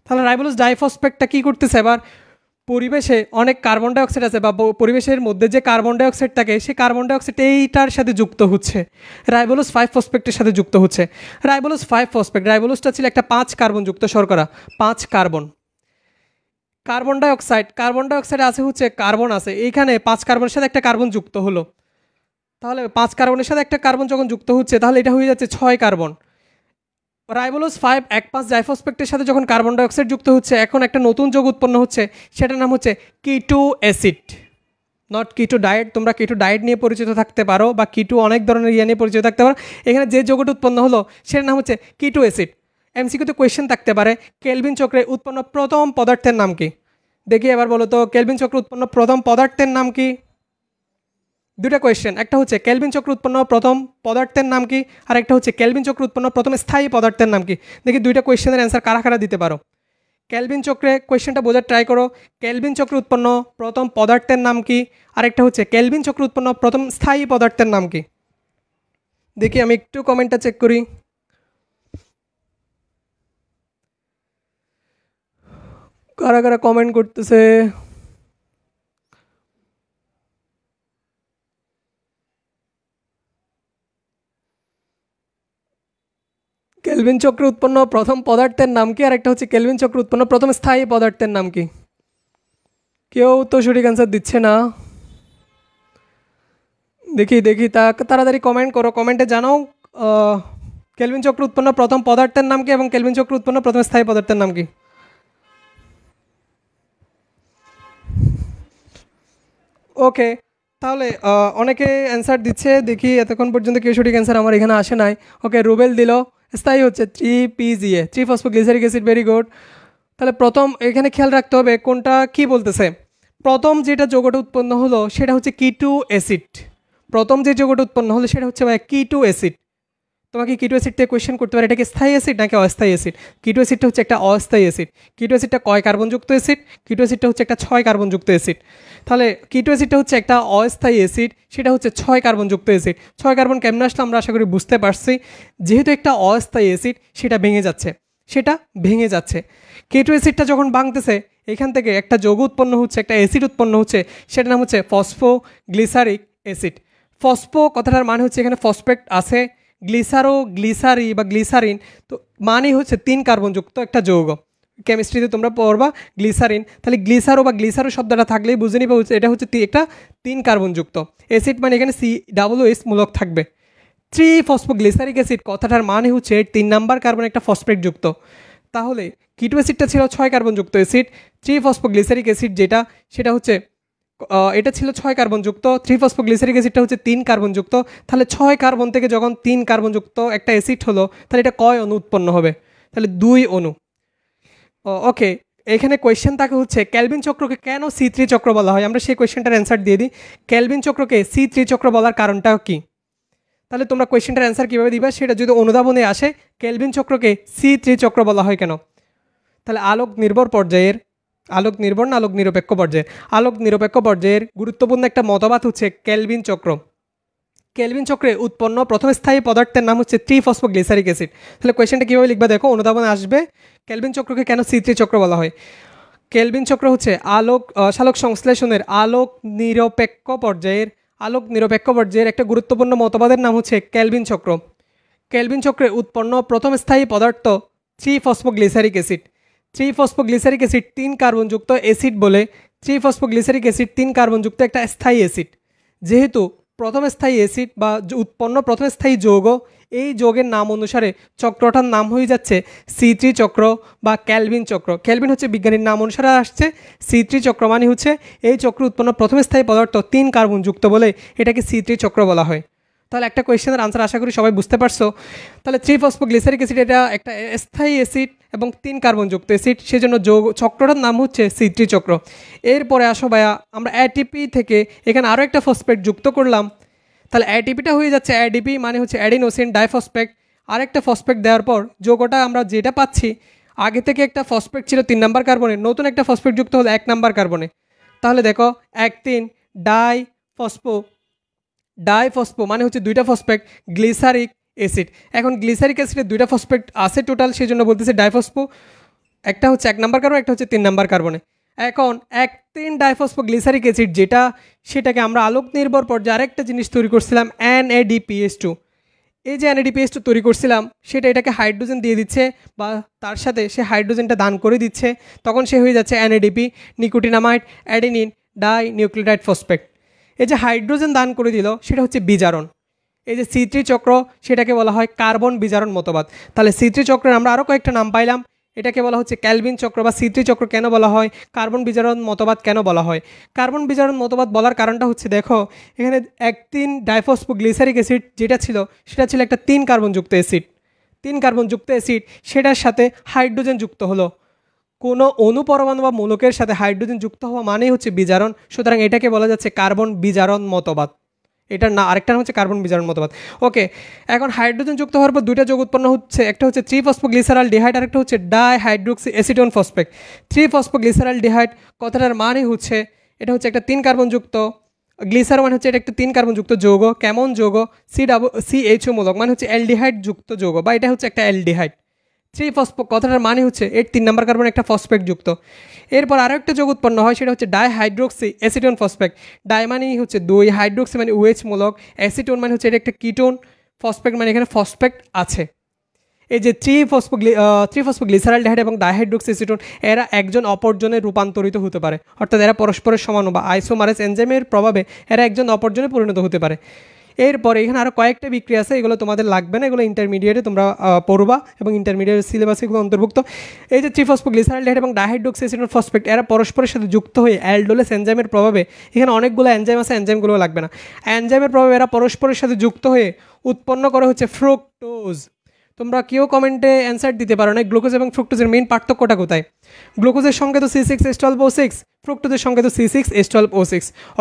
তাহলে রাইবোলোজ ডাইফসফেটটা কী করতেছে, এবার পরিবেশে অনেক কার্বন ডাইঅক্সাইড আছে বা পরিবেশের মধ্যে যে কার্বন ডাইঅক্সাইড থাকে সেই কার্বন ডাইঅক্সাইড এইটার সাথে যুক্ত হচ্ছে, রাইবোলোজ 5 ফসফেটের সাথে যুক্ত হচ্ছে। রাইবোলোজ 5 ফসফেট, রাইবোলোজটা ছিল একটা 5 কার্বন যুক্ত শর্করা, 5 কার্বন। কার্বন ডাইঅক্সাইড আছে হচ্ছে কার্বন আছে, এইখানে 5 কার্বনের সাথে একটা কার্বন যুক্ত হলো, তাহলে 5 কার্বনের সাথে একটা কার্বন যখন যুক্ত হচ্ছে তাহলে এটা হয়ে যাচ্ছে 6 কার্বন। রাইবোলোজ 5,1,5 ডাইফসফেটের সাথে যখন কার্বন ডাইঅক্সাইড যুক্ত হচ্ছে, এখন একটা নতুন যৌগ উৎপন্ন হচ্ছে, সেটার নাম হচ্ছে কিটো অ্যাসিড, নট কিটো ডায়েট। তোমরা কিটো ডায়েট নিয়ে পরিচিত থাকতে পারো বা কিটো অনেক ধরনের ইয়ে নিয়ে পরিচিত থাকতে পারো। এখানে যে যৌগটা উৎপন্ন হলো সেটার নাম হচ্ছে কিটো অ্যাসিড। এমসিকিউতে কোয়েশ্চেন থাকতে পারে, কেলভিন চক্রে উৎপন্ন প্রথম পদার্থের নাম কি? দেখি এবার বলো তো, কেলভিন চক্র উৎপন্ন প্রথম পদার্থের নাম কি? দুটা কোয়েশ্চেন, একটা হচ্ছে কেলভিন চক্র উৎপন্ন প্রথম পদার্থের নাম কি, আর একটা হচ্ছে কেলভিন চক্র উৎপন্ন প্রথম স্থায়ী পদার্থের নাম কি। দেখি দুইটা কোয়েশ্চেনের অ্যান্সার কারা কারা দিতে পারো। কেলভিন চক্রে কোয়েশ্চেনটা বোঝার ট্রাই করো, কেলভিন চক্র উৎপন্ন প্রথম পদার্থের নাম কি, আরেকটা হচ্ছে কেলভিন চক্র উৎপন্ন প্রথম স্থায়ী পদার্থের নাম কি। দেখি আমি একটু কমেন্টটা চেক করি। কারা কারা কমেন্ট করতেছে? কেলভিন চক্র উৎপন্ন প্রথম পদার্থের নাম কি, আর একটা হচ্ছে কেলভিন চক্র উৎপন্ন প্রথম স্থায়ী পদার্থের নাম কি? কেউ তো সঠিক অ্যান্সার দিচ্ছে না। দেখি দেখি তাড়াতাড়ি কমেন্ট করো, কমেন্টে জানাও কেলভিন চক্র উৎপন্ন প্রথম পদার্থের নাম কি এবং কেলভিন চক্র উৎপন্ন প্রথম স্থায়ী পদার্থের নাম কি। ওকে, তাহলে অনেকে অ্যান্সার দিচ্ছে, দেখি এতক্ষণ পর্যন্ত কেউ সঠিক অ্যান্সার আমার এখানে আসে নাই। ওকে, রুবেল দিল স্থায়ী হচ্ছে 3PGA, 3-ফসফোগ্লিসারিক অ্যাসিড, ভেরি গুড। তাহলে প্রথম এখানে খেয়াল রাখতে হবে কোনটা কি বলতেছে। প্রথম যেটা যৌগটা উৎপন্ন হলো সেটা হচ্ছে কিটো অ্যাসিড, প্রথম যে যৌগটা উৎপন্ন হলো সেটা হচ্ছে কিটো অ্যাসিড। তোমাকে কিটো অ্যাসিড থেকে কোয়েশ্চেন করতে পারে, এটা কি স্থায়ী অ্যাসিড নাকি অস্থায়ী অ্যাসিড। কিটো অ্যাসিডটা হচ্ছে একটা অস্থায়ী অ্যাসিড। কিটো অ্যাসিডটা কয় কার্বনযুক্ত অ্যাসিড? কিটো অ্যাসিডটা হচ্ছে একটা 6 কার্বনযুক্ত অ্যাসিড। তাহলে কিটো অ্যাসিডটা হচ্ছে একটা অস্থায়ী অ্যাসিড, সেটা হচ্ছে 6 কার্বনযুক্ত অ্যাসিড। 6 কার্বন কেমনে আসলে আমরা আশা করি বুঝতে পারছি। যেহেতু একটা অস্থায়ী অ্যাসিড সেটা ভেঙে যাচ্ছে। কিটো অ্যাসিডটা যখন ভাঙতেছে এখান থেকে একটা যৌগ উৎপন্ন হচ্ছে, একটা অ্যাসিড উৎপন্ন হচ্ছে, সেটার নাম হচ্ছে ফসফোগ্লিসারিক অ্যাসিড। ফসফো কথাটার মানে হচ্ছে এখানে ফসফেট আছে, গ্লিসারি বা গ্লিসারিন, তো মানে হচ্ছে 3 কার্বনযুক্ত একটা যৌগ। কেমিস্ট্রিতে তোমরা পড়বা গ্লিসারিন, তাহলে গ্লিসারো শব্দটা থাকলেই বুঝে নিবে এটা হচ্ছে একটা 3 কার্বনযুক্ত অ্যাসিড, মানে এখানে COOH মূলক থাকবে। 3-ফসফোগ্লিসারিক অ্যাসিড কথাটার মানে হচ্ছে 3 নাম্বার কার্বন একটা ফসফেট যুক্ত। তাহলে কিটো অ্যাসিডটা ছিল 6 কার্বনযুক্ত অ্যাসিড, 3-ফসফোগ্লিসারিক অ্যাসিড সেটা হচ্ছে এটা ছিল 6 কার্বনযুক্ত, 3-ফসফোগ্লিসারিক অ্যাসিডটা হচ্ছে 3 কার্বনযুক্ত। তাহলে 6 কার্বন থেকে যখন 3 কার্বনযুক্ত একটা অ্যাসিড হলো তাহলে এটা কয় অণু উৎপন্ন হবে? তাহলে 2 অণু। ওকে, এখানে কোয়েশ্চেন থাকে হচ্ছে কেলভিন চক্রকে কেন C3 চক্র বলা হয়। আমরা সেই কোয়েশ্চেনটার অ্যান্সার দিয়ে দিই। কেলভিন চক্রকে C3 চক্র বলার কারণটা কি? তাহলে তোমরা কোয়েশ্চেনটার অ্যান্সার কীভাবে দিবা সেটা যদি অনুধাবনে আসে, কেলভিন চক্রকে C3 চক্র বলা হয় কেন? তাহলে আলোক নির্ভর না আলোক নিরপেক্ষ পর্যায়ের গুরুত্বপূর্ণ একটা মতবাদ হচ্ছে কেলভিন চক্র। কেলভিন চক্রে উৎপন্ন প্রথম স্থায়ী পদার্থের নাম হচ্ছে 3-ফসফোগ্লিসারিক অ্যাসিড। তাহলে কোয়েশ্চেনটা কীভাবে লিখবা দেখো, অনুধাবনে আসবে কেলভিন চক্রকে কেন C3 চক্র বলা হয়। কেলভিন চক্র হচ্ছে সালোক সংশ্লেষণের আলোক নিরপেক্ষ পর্যায়ের একটা গুরুত্বপূর্ণ মতবাদের নাম হচ্ছে কেলভিন চক্র। কেলভিন চক্রে উৎপন্ন প্রথম স্থায়ী পদার্থ 3-ফসফোগ্লিসারিক অ্যাসিড। 3-ফসফোগ্লিসারিক অ্যাসিড 3 কার্বনযুক্ত অ্যাসিড বলে। 3-ফসফোগ্লিসারিক অ্যাসিড 3 কার্বনযুক্ত একটা স্থায়ী অ্যাসিড। যেহেতু প্রথম স্থায়ী অ্যাসিড বা উৎপন্ন প্রথম স্থায়ী যৌগ, এই যৌগের নাম অনুসারে চক্রটার নাম হয়ে যাচ্ছে C3 চক্র বা ক্যালভিন চক্র। ক্যালভিন হচ্ছে বিজ্ঞানীর নাম অনুসারে আসছে। C3 চক্র মানে হচ্ছে এই চক্র উৎপন্ন প্রথম স্থায়ী পদার্থ 3 কার্বনযুক্ত বলে এটাকে C3 চক্র বলা হয়। তাহলে একটা কোয়েশ্চেনের আনসার আশা করি সবাই বুঝতে পারছো। তাহলে 3-ফসফোগ্লিসারিক অ্যাসিড এটা একটা স্থায়ী অ্যাসিড এবং 3 কার্বনযুক্ত অ্যাসিড, সেজন্য চক্রটার নাম হচ্ছে C3 চক্র। এরপরে আসো ভাইয়া, আমরা অ্যাটিপি থেকে এখানে আরও একটা ফসফেট যুক্ত করলাম। তাহলে অ্যাটিপিটা হয়ে যাচ্ছে অ্যাডিপি মানে হচ্ছে অ্যাডিনোসিন ডাইফসফেট। আরেকটা ফসফেট দেওয়ার পর যৌগটা আমরা যেটা পাচ্ছি, আগে থেকে একটা ফসফেট ছিল 3 নাম্বার কার্বনে, নতুন একটা ফসফেট যুক্ত হলো 1 নাম্বার কার্বনে। তাহলে দেখো 1,3 ডাইফসফো মানে হচ্ছে 2টা ফসফেট গ্লিসারিক অ্যাসিড। এখন গ্লিসারিক অ্যাসিডের 2টা ফসফেট আছে টোটাল, সেই জন্য বলতেছে ডাইফসফো। একটা হচ্ছে 1 নাম্বার কার্বন, একটা হচ্ছে 3 নাম্বার কার্বনে। এখন 1,3 ডাইফসফোগ্লিসারিক অ্যাসিড যেটা, সেটাকে আমরা আলোক নির্ভর পর্যায়ে আরেকটা জিনিস তৈরি করছিলাম NADPH2। এই যে NADPH2 তৈরি করছিলাম সেটা এটাকে হাইড্রোজেন দিয়ে দিচ্ছে বা তার সাথে সে হাইড্রোজেনটা দান করে দিচ্ছে, তখন সে হয়ে যাচ্ছে NADP nicotinamide adenine die nucleotide phosphate. এই যে হাইড্রোজেন দান করে দিল সেটা হচ্ছে বিজারণ। এই যে C3 চক্র সেটাকে বলা হয় কার্বন বিজারণ মতবাদ। তাহলে C3 চক্রের আমরা আরও কয়েকটা নাম পাইলাম। এটাকে বলা হচ্ছে ক্যালভিন চক্র বা C3 চক্র কেন বলা হয়, কার্বন বিজারণ মতবাদ কেন বলা হয়। কার্বন বিজারণ মতবাদ বলার কারণটা হচ্ছে দেখো এখানে 1,3 ডাইফসফোগ্লিসারিক অ্যাসিড যেটা ছিল সেটা ছিল একটা 3 কার্বনযুক্ত অ্যাসিড। 3 কার্বনযুক্ত অ্যাসিড সেটার সাথে হাইড্রোজেন যুক্ত হলো। কোনো অনুপরমাণু বা মূলকের সাথে হাইড্রোজেন যুক্ত হওয়া মানেই হচ্ছে বিজারণ, সুতরাং এটাকে বলা যাচ্ছে কার্বন বিজারণ মতবাদ। এটার না আরেকটা নাম হচ্ছে কার্বন বিজারণ মতবাদ। ওকে, এখন হাইড্রোজেন যুক্ত হওয়ার পর 2টা যৌগ উৎপন্ন হচ্ছে, একটা হচ্ছে 3-ফসফোগ্লিসারালডিহাইড আর একটা হচ্ছে ডাইহাইড্রোক্সি অ্যাসিটোন ফসফেট। 3-ফসফোগ্লিসারালডিহাইড কথাটার মানে হচ্ছে এটা হচ্ছে একটা 3 কার্বনযুক্ত, গ্লিসার মানে হচ্ছে এটা একটা 3 কার্বনযুক্ত যৌগ। কেমন যৌগ? CHO মূলক মানে হচ্ছে অ্যালডিহাইড যুক্ত যৌগ বা এটা হচ্ছে একটা অ্যালডিহাইড। 3-ফসফো কথাটার মানে হচ্ছে এর 3 নাম্বার কার্বন একটা ফসফেট যুক্ত। এরপর আরও একটা যৌগ উৎপন্ন হয় সেটা হচ্ছে ডাইহাইড্রোক্সি অ্যাসিটোন ফসফেট। ডাই মানেই হচ্ছে 2, হাইড্রোক্সি মানে OH মূলক, অ্যাসিটোন মানে হচ্ছে এটা একটা কিটোন, ফসফেট মানে এখানে ফসফেট আছে। এই যে 3-ফসফোগ্লিসারালডিহাইড এবং ডাইহাইড্রোক্সি অ্যাসিটোন এরা একজন অপরজনে রূপান্তরিত হতে পারে, অর্থাৎ এরা পরস্পরের সমান বা আইসোমারেজ এনজাইমের প্রভাবে এরা একজন অপরজনে পরিণত হতে পারে। এরপরে এখানে আরও কয়েকটা বিক্রিয়া আছে, এগুলো তোমাদের লাগবে না, এগুলো ইন্টারমিডিয়েটে তোমরা পড়বা এবং ইন্টারমিডিয়েট সিলেবাসে এগুলো অন্তর্ভুক্ত। এই যে 3-ফসফোগ্লিসারালডিহাইড এবং ডাইহাইড্রোক্সি অ্যাসিটোন ফসফেট এরা পরস্পরের সাথে যুক্ত হয়ে অ্যালডোলেস এনজাইমের প্রভাবে, এখানে অনেকগুলো এনজাইম আছে, এনজাইমগুলো লাগবে না, এনজাইমের প্রভাবে এরা পরস্পরের সাথে যুক্ত হয়ে উৎপন্ন করে হচ্ছে ফ্রুক্টোজ। তোমরা কেউ কমেন্টে অ্যান্সার দিতে পারো না গ্লুকোজ এবং ফ্রুক্টোজের মেইন পার্থক্যটা কোথায়। গ্লুকোজের সঙ্গে তো C6H12O6, ফ্রুক্টোজের সঙ্গে তো C6H12O6,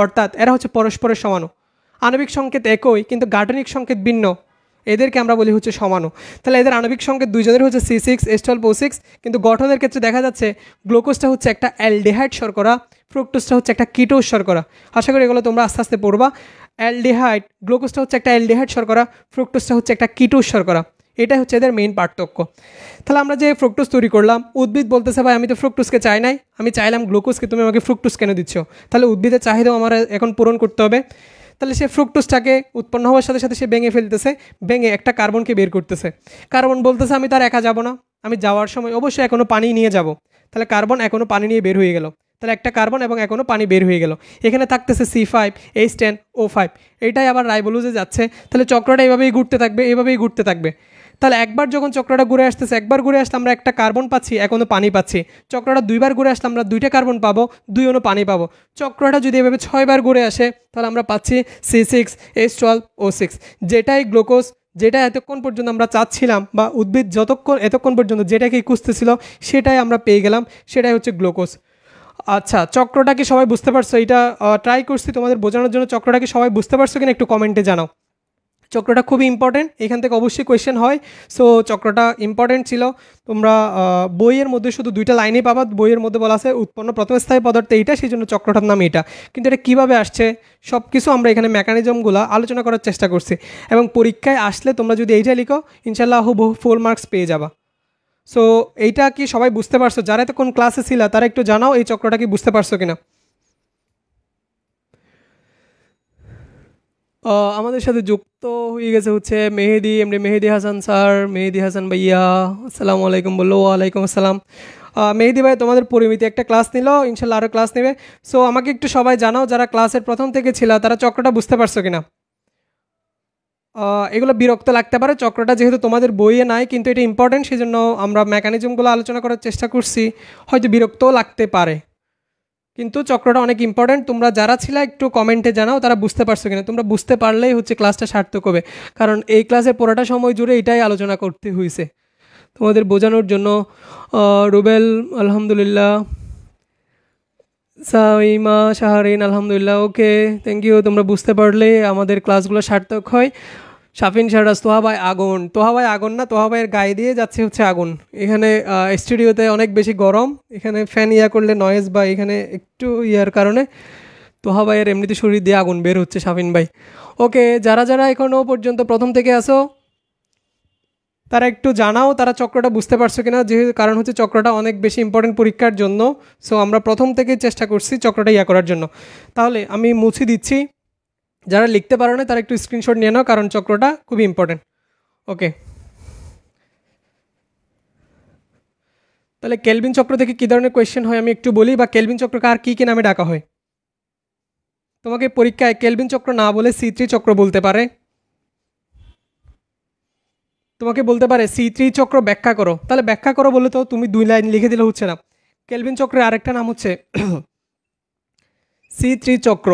অর্থাৎ এরা হচ্ছে পরস্পরের সমানু। আণবিক সংকেত একই কিন্তু গাঠনিক সংকেত ভিন্ন, এদেরকে আমরা বলি হচ্ছে সমাণু। তাহলে এদের আণবিক সংকেত দুইজনের হচ্ছে C6H12O6, কিন্তু গঠনের ক্ষেত্রে দেখা যাচ্ছে গ্লুকোজটা হচ্ছে একটা অ্যালডিহাইড শর্করা, ফ্রুক্টোজটা হচ্ছে একটা কিটোজ শর্করা। আশা করি এগুলো তোমরা আস্তে আস্তে পড়বা। অ্যালডিহাইড, গ্লুকোজটা হচ্ছে একটা অ্যালডিহাইড শর্করা, ফ্রুক্টোজটা হচ্ছে একটা কিটোজ শর্করা, এটাই হচ্ছে এদের মেইন পার্থক্য। তাহলে আমরা যে ফ্রুক্টোজ তৈরি করলাম, উদ্ভিদ বলতেছে ভাই আমি তো ফ্রুক্টোজকে চাই নাই, আমি চাইলাম গ্লুকোজকে, তুমি আমাকে ফ্রুক্টোজ কেন দিচ্ছ? তাহলে উদ্ভিদের চাহিদাও আমার এখন পূরণ করতে হবে। তাহলে সে ফ্রুক্টোজটাকে উৎপন্ন হওয়ার সাথে সাথে সে ভেঙে ফেলতেছে, ভেঙে একটা কার্বনকে বের করতেছে। কার্বন বলতেছে আমি তার একা যাব না, আমি যাওয়ার সময় অবশ্যই এখনও পানি নিয়ে যাব। তাহলে কার্বন এখনও পানি নিয়ে বের হয়ে গেল, তাহলে একটা কার্বন এবং এখনও পানি বের হয়ে গেল। এখানে থাকতেছে C5H10O5, এটাই আবার রাইবোলোজে যাচ্ছে। তাহলে চক্রটা এভাবেই ঘুরতে থাকবে, এভাবেই ঘুরতে থাকবে। তাহলে একবার যখন চক্রটা ঘুরে আসতেছে, একবার ঘুরে আসলে আমরা একটা কার্বন পাচ্ছি, এখনও পানি পাচ্ছি। চক্রটা দুইবার ঘুরে আসলে আমরা 2টা কার্বন পাবো, 2 অণু পানি পাবো। চক্রটা যদি এভাবে 6বার ঘুরে আসে তাহলে আমরা পাচ্ছি C6H12O6, যেটাই গ্লুকোজ, যেটা এতক্ষণ পর্যন্ত আমরা চাচ্ছিলাম বা উদ্ভিদ এতক্ষণ পর্যন্ত যেটাকে খুঁজতেছিল সেটাই আমরা পেয়ে গেলাম, সেটাই হচ্ছে গ্লুকোজ। আচ্ছা, চক্রটা কি সবাই বুঝতে পারছো? এটা ট্রাই করছি তোমাদের বোঝানোর জন্য। চক্রটা কি সবাই বুঝতে পারছো কিনা একটু কমেন্টে জানাও। চক্রটা খুবই ইম্পর্টেন্ট, এখান থেকে অবশ্যই কোয়েশ্চেন হয়। সো চক্রটা ইম্পর্টেন্ট ছিল। তোমরা বইয়ের মধ্যে শুধু 2টা লাইনেই পাবা, বইয়ের মধ্যে বলা আছে উৎপন্ন প্রথম স্থায়ী পদার্থ এইটা, সেই জন্য চক্রটার নাম এটা। কিন্তু এটা কীভাবে আসছে সব কিছু আমরা এখানে মেকানিজমগুলো আলোচনা করার চেষ্টা করছি, এবং পরীক্ষায় আসলে তোমরা যদি এইটা লিখো ইনশাল্লাহ ফুল মার্কস পেয়ে যাবা। সো এইটা কি সবাই বুঝতে পারছো? যারা এতক্ষণ ক্লাসে ছিল তারা একটু জানাও এই চক্রটা কি বুঝতে পারছো কিনা। আমাদের সাথে যুক্ত হয়ে গেছে হচ্ছে মেহেদি, এমনি মেহেদি হাসান স্যার, মেহেদি হাসান ভাইয়া, আসসালামু আলাইকুম বললো। ওয়ালাইকুম আসসালাম। মেহেদি ভাই তোমাদের পরিমিতি একটা ক্লাস নিল, ইনশাল্লাহ আরও ক্লাস নেবে। সো আমাকে একটু সবাই জানাও যারা ক্লাসের প্রথম থেকে ছিল তারা চক্রটা বুঝতে পারছো কিনা। এগুলো বিরক্ত লাগতে পারে, চক্রটা যেহেতু তোমাদের বইয়ে নাই কিন্তু এটা ইম্পর্টেন্ট, সেই জন্য আমরা মেকানিজমগুলো আলোচনা করার চেষ্টা করছি, হয়তো বিরক্তও লাগতে পারে কিন্তু চক্রটা অনেক ইম্পর্টেন্ট। তোমরা যারা ছিল একটু কমেন্টে জানাও তারা বুঝতে পারছো কিনা। তোমরা বুঝতে পারলেই হচ্ছে ক্লাসটা সার্থক হবে, কারণ এই ক্লাসের পুরোটা সময় জুড়ে এটাই আলোচনা করতে হয়েছে তোমাদের বোঝানোর জন্য। রুবেল আলহামদুলিল্লাহ, সাইমা শাহরিন আলহামদুলিল্লাহ, ওকে থ্যাংক ইউ। তোমরা বুঝতে পারলে আমাদের ক্লাসগুলো সার্থক হয়। শাফিন শাহরাজ, তোহাবাই আগুন, তোহাবাই আগুন না, তোহাবাইয়ের গায়ে দিয়ে যাচ্ছে হচ্ছে আগুন। এখানে স্টুডিওতে অনেক বেশি গরম, এখানে ফ্যান ইয়া করলে নয়েজ বা এখানে একটু ইয়ার কারণে তোহাবাইয়ের এমনিতে শরীর দিয়ে আগুন বের হচ্ছে। শাফিন ভাই ওকে। যারা যারা এখনও পর্যন্ত প্রথম থেকে আসো তারা একটু জানাও তারা চক্রটা বুঝতে পারছো কিনা, যেহেতু কারণ হচ্ছে চক্রটা অনেক বেশি ইম্পর্টেন্ট পরীক্ষার জন্য। সো আমরা প্রথম থেকেই চেষ্টা করছি চক্রটা ইয়া করার জন্য। তাহলে আমি মুছে দিচ্ছি, যারা লিখতে পারো না তারা একটু স্ক্রিনশট নিয়ে নাও, কারণ চক্রটা খুবই ইম্পর্টেন্ট। ওকে, তাহলে কেলভিন চক্র থেকে কী ধরনের কোয়েশ্চেন হয় আমি একটু বলি, বা কেলভিন চক্রকে আর কী কী নামে ডাকা হয়। তোমাকে পরীক্ষায় কেলভিন চক্র না বলে C3 চক্র বলতে পারে, তোমাকে বলতে পারে C3 চক্র ব্যাখ্যা করো। তাহলে ব্যাখ্যা করো বলে তো তুমি 2 লাইন লিখে দিলে হচ্ছে না। কেলভিন চক্রের আরেকটা নাম হচ্ছে C3 চক্র,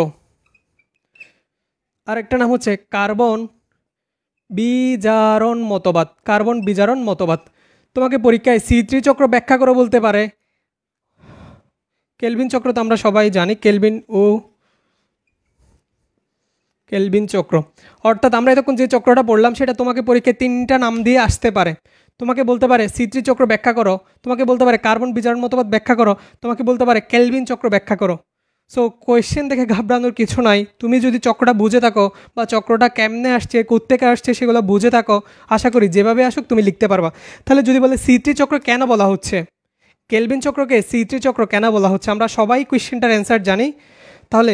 আরেকটা নাম হচ্ছে কার্বন বিজারণ মতবাদ, কার্বন বিজারণ মতবাদ। তোমাকে পরীক্ষায় C3 চক্র ব্যাখ্যা করো বলতে পারে। কেলভিন চক্র তো আমরা সবাই জানি, কেলভিন চক্র, অর্থাৎ আমরা এতক্ষণ যে চক্রটা পড়লাম সেটা তোমাকে পরীক্ষায় 3টা নাম দিয়ে আসতে পারে। তোমাকে বলতে পারে C3 চক্র ব্যাখ্যা করো, তোমাকে বলতে পারে কার্বন বিজারণ মতবাদ ব্যাখ্যা করো, তোমাকে বলতে পারে কেলভিন চক্র ব্যাখ্যা করো। সো কোয়েশ্চেন দেখে ঘাবড়ানোর কিছু নাই, তুমি যদি চক্রটা বুঝে থাকো বা চক্রটা কেমনে আসছে কোত্থেকে আসছে সেগুলো বুঝে থাকো, আশা করি যেভাবে আসুক তুমি লিখতে পারবা। তাহলে যদি বলে C3 চক্র কেন বলা হচ্ছে, কেলভিন চক্রকে C3 চক্র কেন বলা হচ্ছে, আমরা সবাই কোয়েশ্চেনটার অ্যান্সার জানি। তাহলে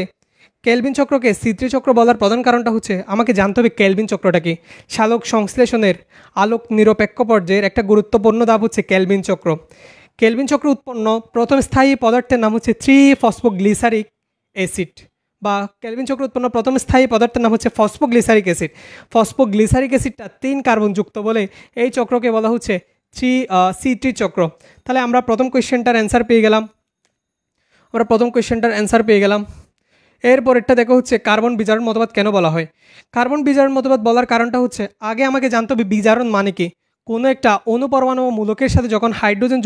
কেলভিন চক্রকে C3 চক্র বলার প্রধান কারণটা হচ্ছে আমাকে জানতে হবে কেলভিন চক্রটা কি। সালোক সংশ্লেষণের আলোক নিরপেক্ষ পর্যায়ের একটা গুরুত্বপূর্ণ ধাপ হচ্ছে কেলভিন চক্র। কেলভিন চক্র উৎপন্ন প্রথম স্থায়ী পদার্থের নাম হচ্ছে 3-ফসফোগ্লিসারিক অ্যাসিড, বা কেলভিন চক্র উৎপন্ন প্রথম স্থায়ী পদার্থের নাম হচ্ছে ফসফোগ্লিসারিক অ্যাসিড। ফসফোগ্লিসারিক অ্যাসিডটা 3 কার্বন যুক্ত বলে এই চক্রকে বলা হচ্ছে C3 চক্র। তাহলে আমরা প্রথম কোয়েশ্চেনটার অ্যান্সার পেয়ে গেলাম। এরপরেরটা দেখো হচ্ছে কার্বন বিজারণ মতবাদ কেন বলা হয়। কার্বন বিজারণ মতবাদ বলার কারণটা হচ্ছে আগে আমাকে জানতে হবে বিজারণ মানে কি। কোনো একটা অনুপরমাণু মূলকের সাথে যখন হাইড্রোজেন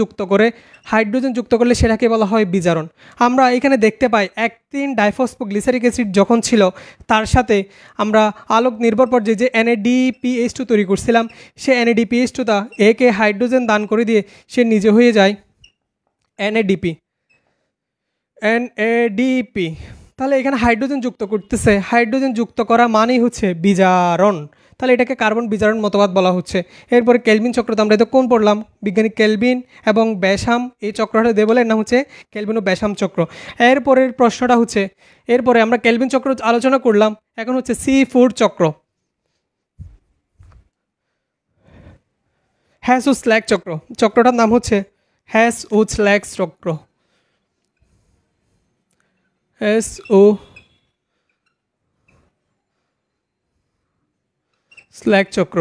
যুক্ত করলে সেটাকে বলা হয় বিজারণ। আমরা এখানে দেখতে পাই 1,3-ডাইফসফোগ্লিসারিক অ্যাসিড যখন ছিল তার সাথে আমরা আলোক নির্ভর পর্যায়ে যে NADPH2 তৈরি করছিলাম, সে NADPH2টা একে হাইড্রোজেন দান করে দিয়ে সে নিজে হয়ে যায় NADP। তাহলে এখানে হাইড্রোজেন যুক্ত করতেছে, হাইড্রোজেন যুক্ত করা মানেই হচ্ছে বিজারণ। তাহলে এটাকে কার্বন বিজারণ মতবাদ বলা হচ্ছে। এরপরে কেলভিন চক্র তো আমরা এটা কোন পড়লাম, বিজ্ঞানী কেলভিন এবং ব্যাসাম এই চক্রটা দিয়ে বলে এর নাম হচ্ছে কেলভিন ও ব্যাসাম চক্র। এরপরের প্রশ্নটা হচ্ছে, এরপরে আমরা কেলভিন চক্র আলোচনা করলাম, এখন হচ্ছে C4 চক্র, হ্যাস ও স্ল্যাগ চক্র। চক্রটার নাম হচ্ছে হ্যাস ও স্ল্যাগ চক্র, স্ল্যাগ চক্র।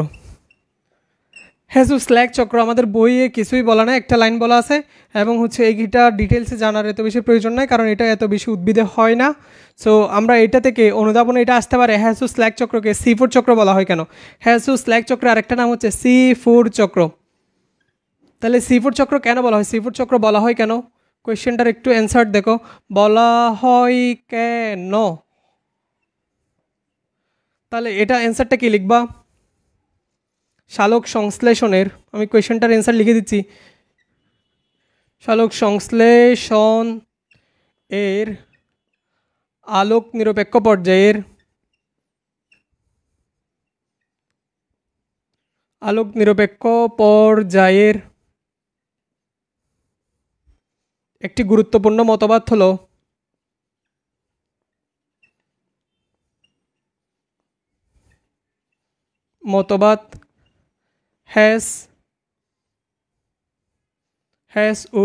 স্ল্যাগ চক্র আমাদের বইয়ে কিছুই বলা নাই, একটা লাইন বলা আছে, এবং হচ্ছে এইটা ডিটেলসে জানার এত বেশি প্রয়োজন নাই কারণ এটা এত বেশি উদ্ভিদে হয় না। সো আমরা এটা থেকে অনুধাবনে এটা আসতে পারে স্ল্যাগ চক্রকে C4 চক্র বলা হয় কেন। স্ল্যাগ চক্রের আরেকটা নাম হচ্ছে C4 চক্র। তাহলে C4 চক্র কেন বলা হয়, C4 চক্র বলা হয় কেন, কোয়েশ্চেনটার একটু অ্যান্সার দেখো, বলা হয় কেন। তাহলে এটা অ্যান্সারটা কি লিখবা, সালোক সংশ্লেষণের, আমি কোয়েশ্চেনটার অ্যান্সার লিখে দিচ্ছি, সালোক সংশ্লেষণ এর আলোক নিরপেক্ষ পর্যায়ের একটি গুরুত্বপূর্ণ মতবাদ হলো মতবাদ হ্যাস ও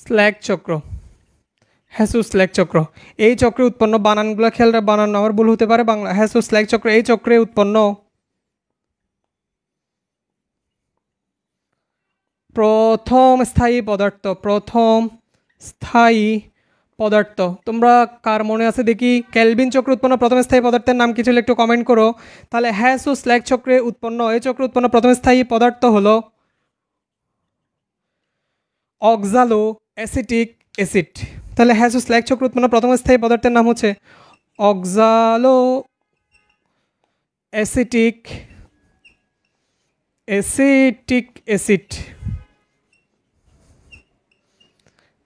স্ল্যাক চক্র। হ্যাস ও স্ল্যাক চক্র, এই চক্রে উৎপন্ন, বানানগুলো খেয়াল, বানান আমার ভুল হতে পারে, বাংলা হ্যাস ও স্ল্যাক চক্র, এই চক্রে উৎপন্ন প্রথম স্থায়ী পদার্থ। তোমরা কার মনে আছে দেখি, ক্যালভিন চক্রে উৎপন্ন প্রথম স্থায়ী পদার্থের নাম কি ছিল একটু কমেন্ট করো। তাহলে হ্যাস ও স্ল্যাক চক্রে উৎপন্ন, এই চক্রে উৎপন্ন প্রথম স্থায়ী পদার্থ হলো অক্সালো অ্যাসিটিক অ্যাসিড। তাহলে হ্যাস ও স্ল্যাক চক্রে উৎপন্ন প্রথম স্থায়ী পদার্থের নাম হচ্ছে অক্সালো অ্যাসিটিক অ্যাসিড,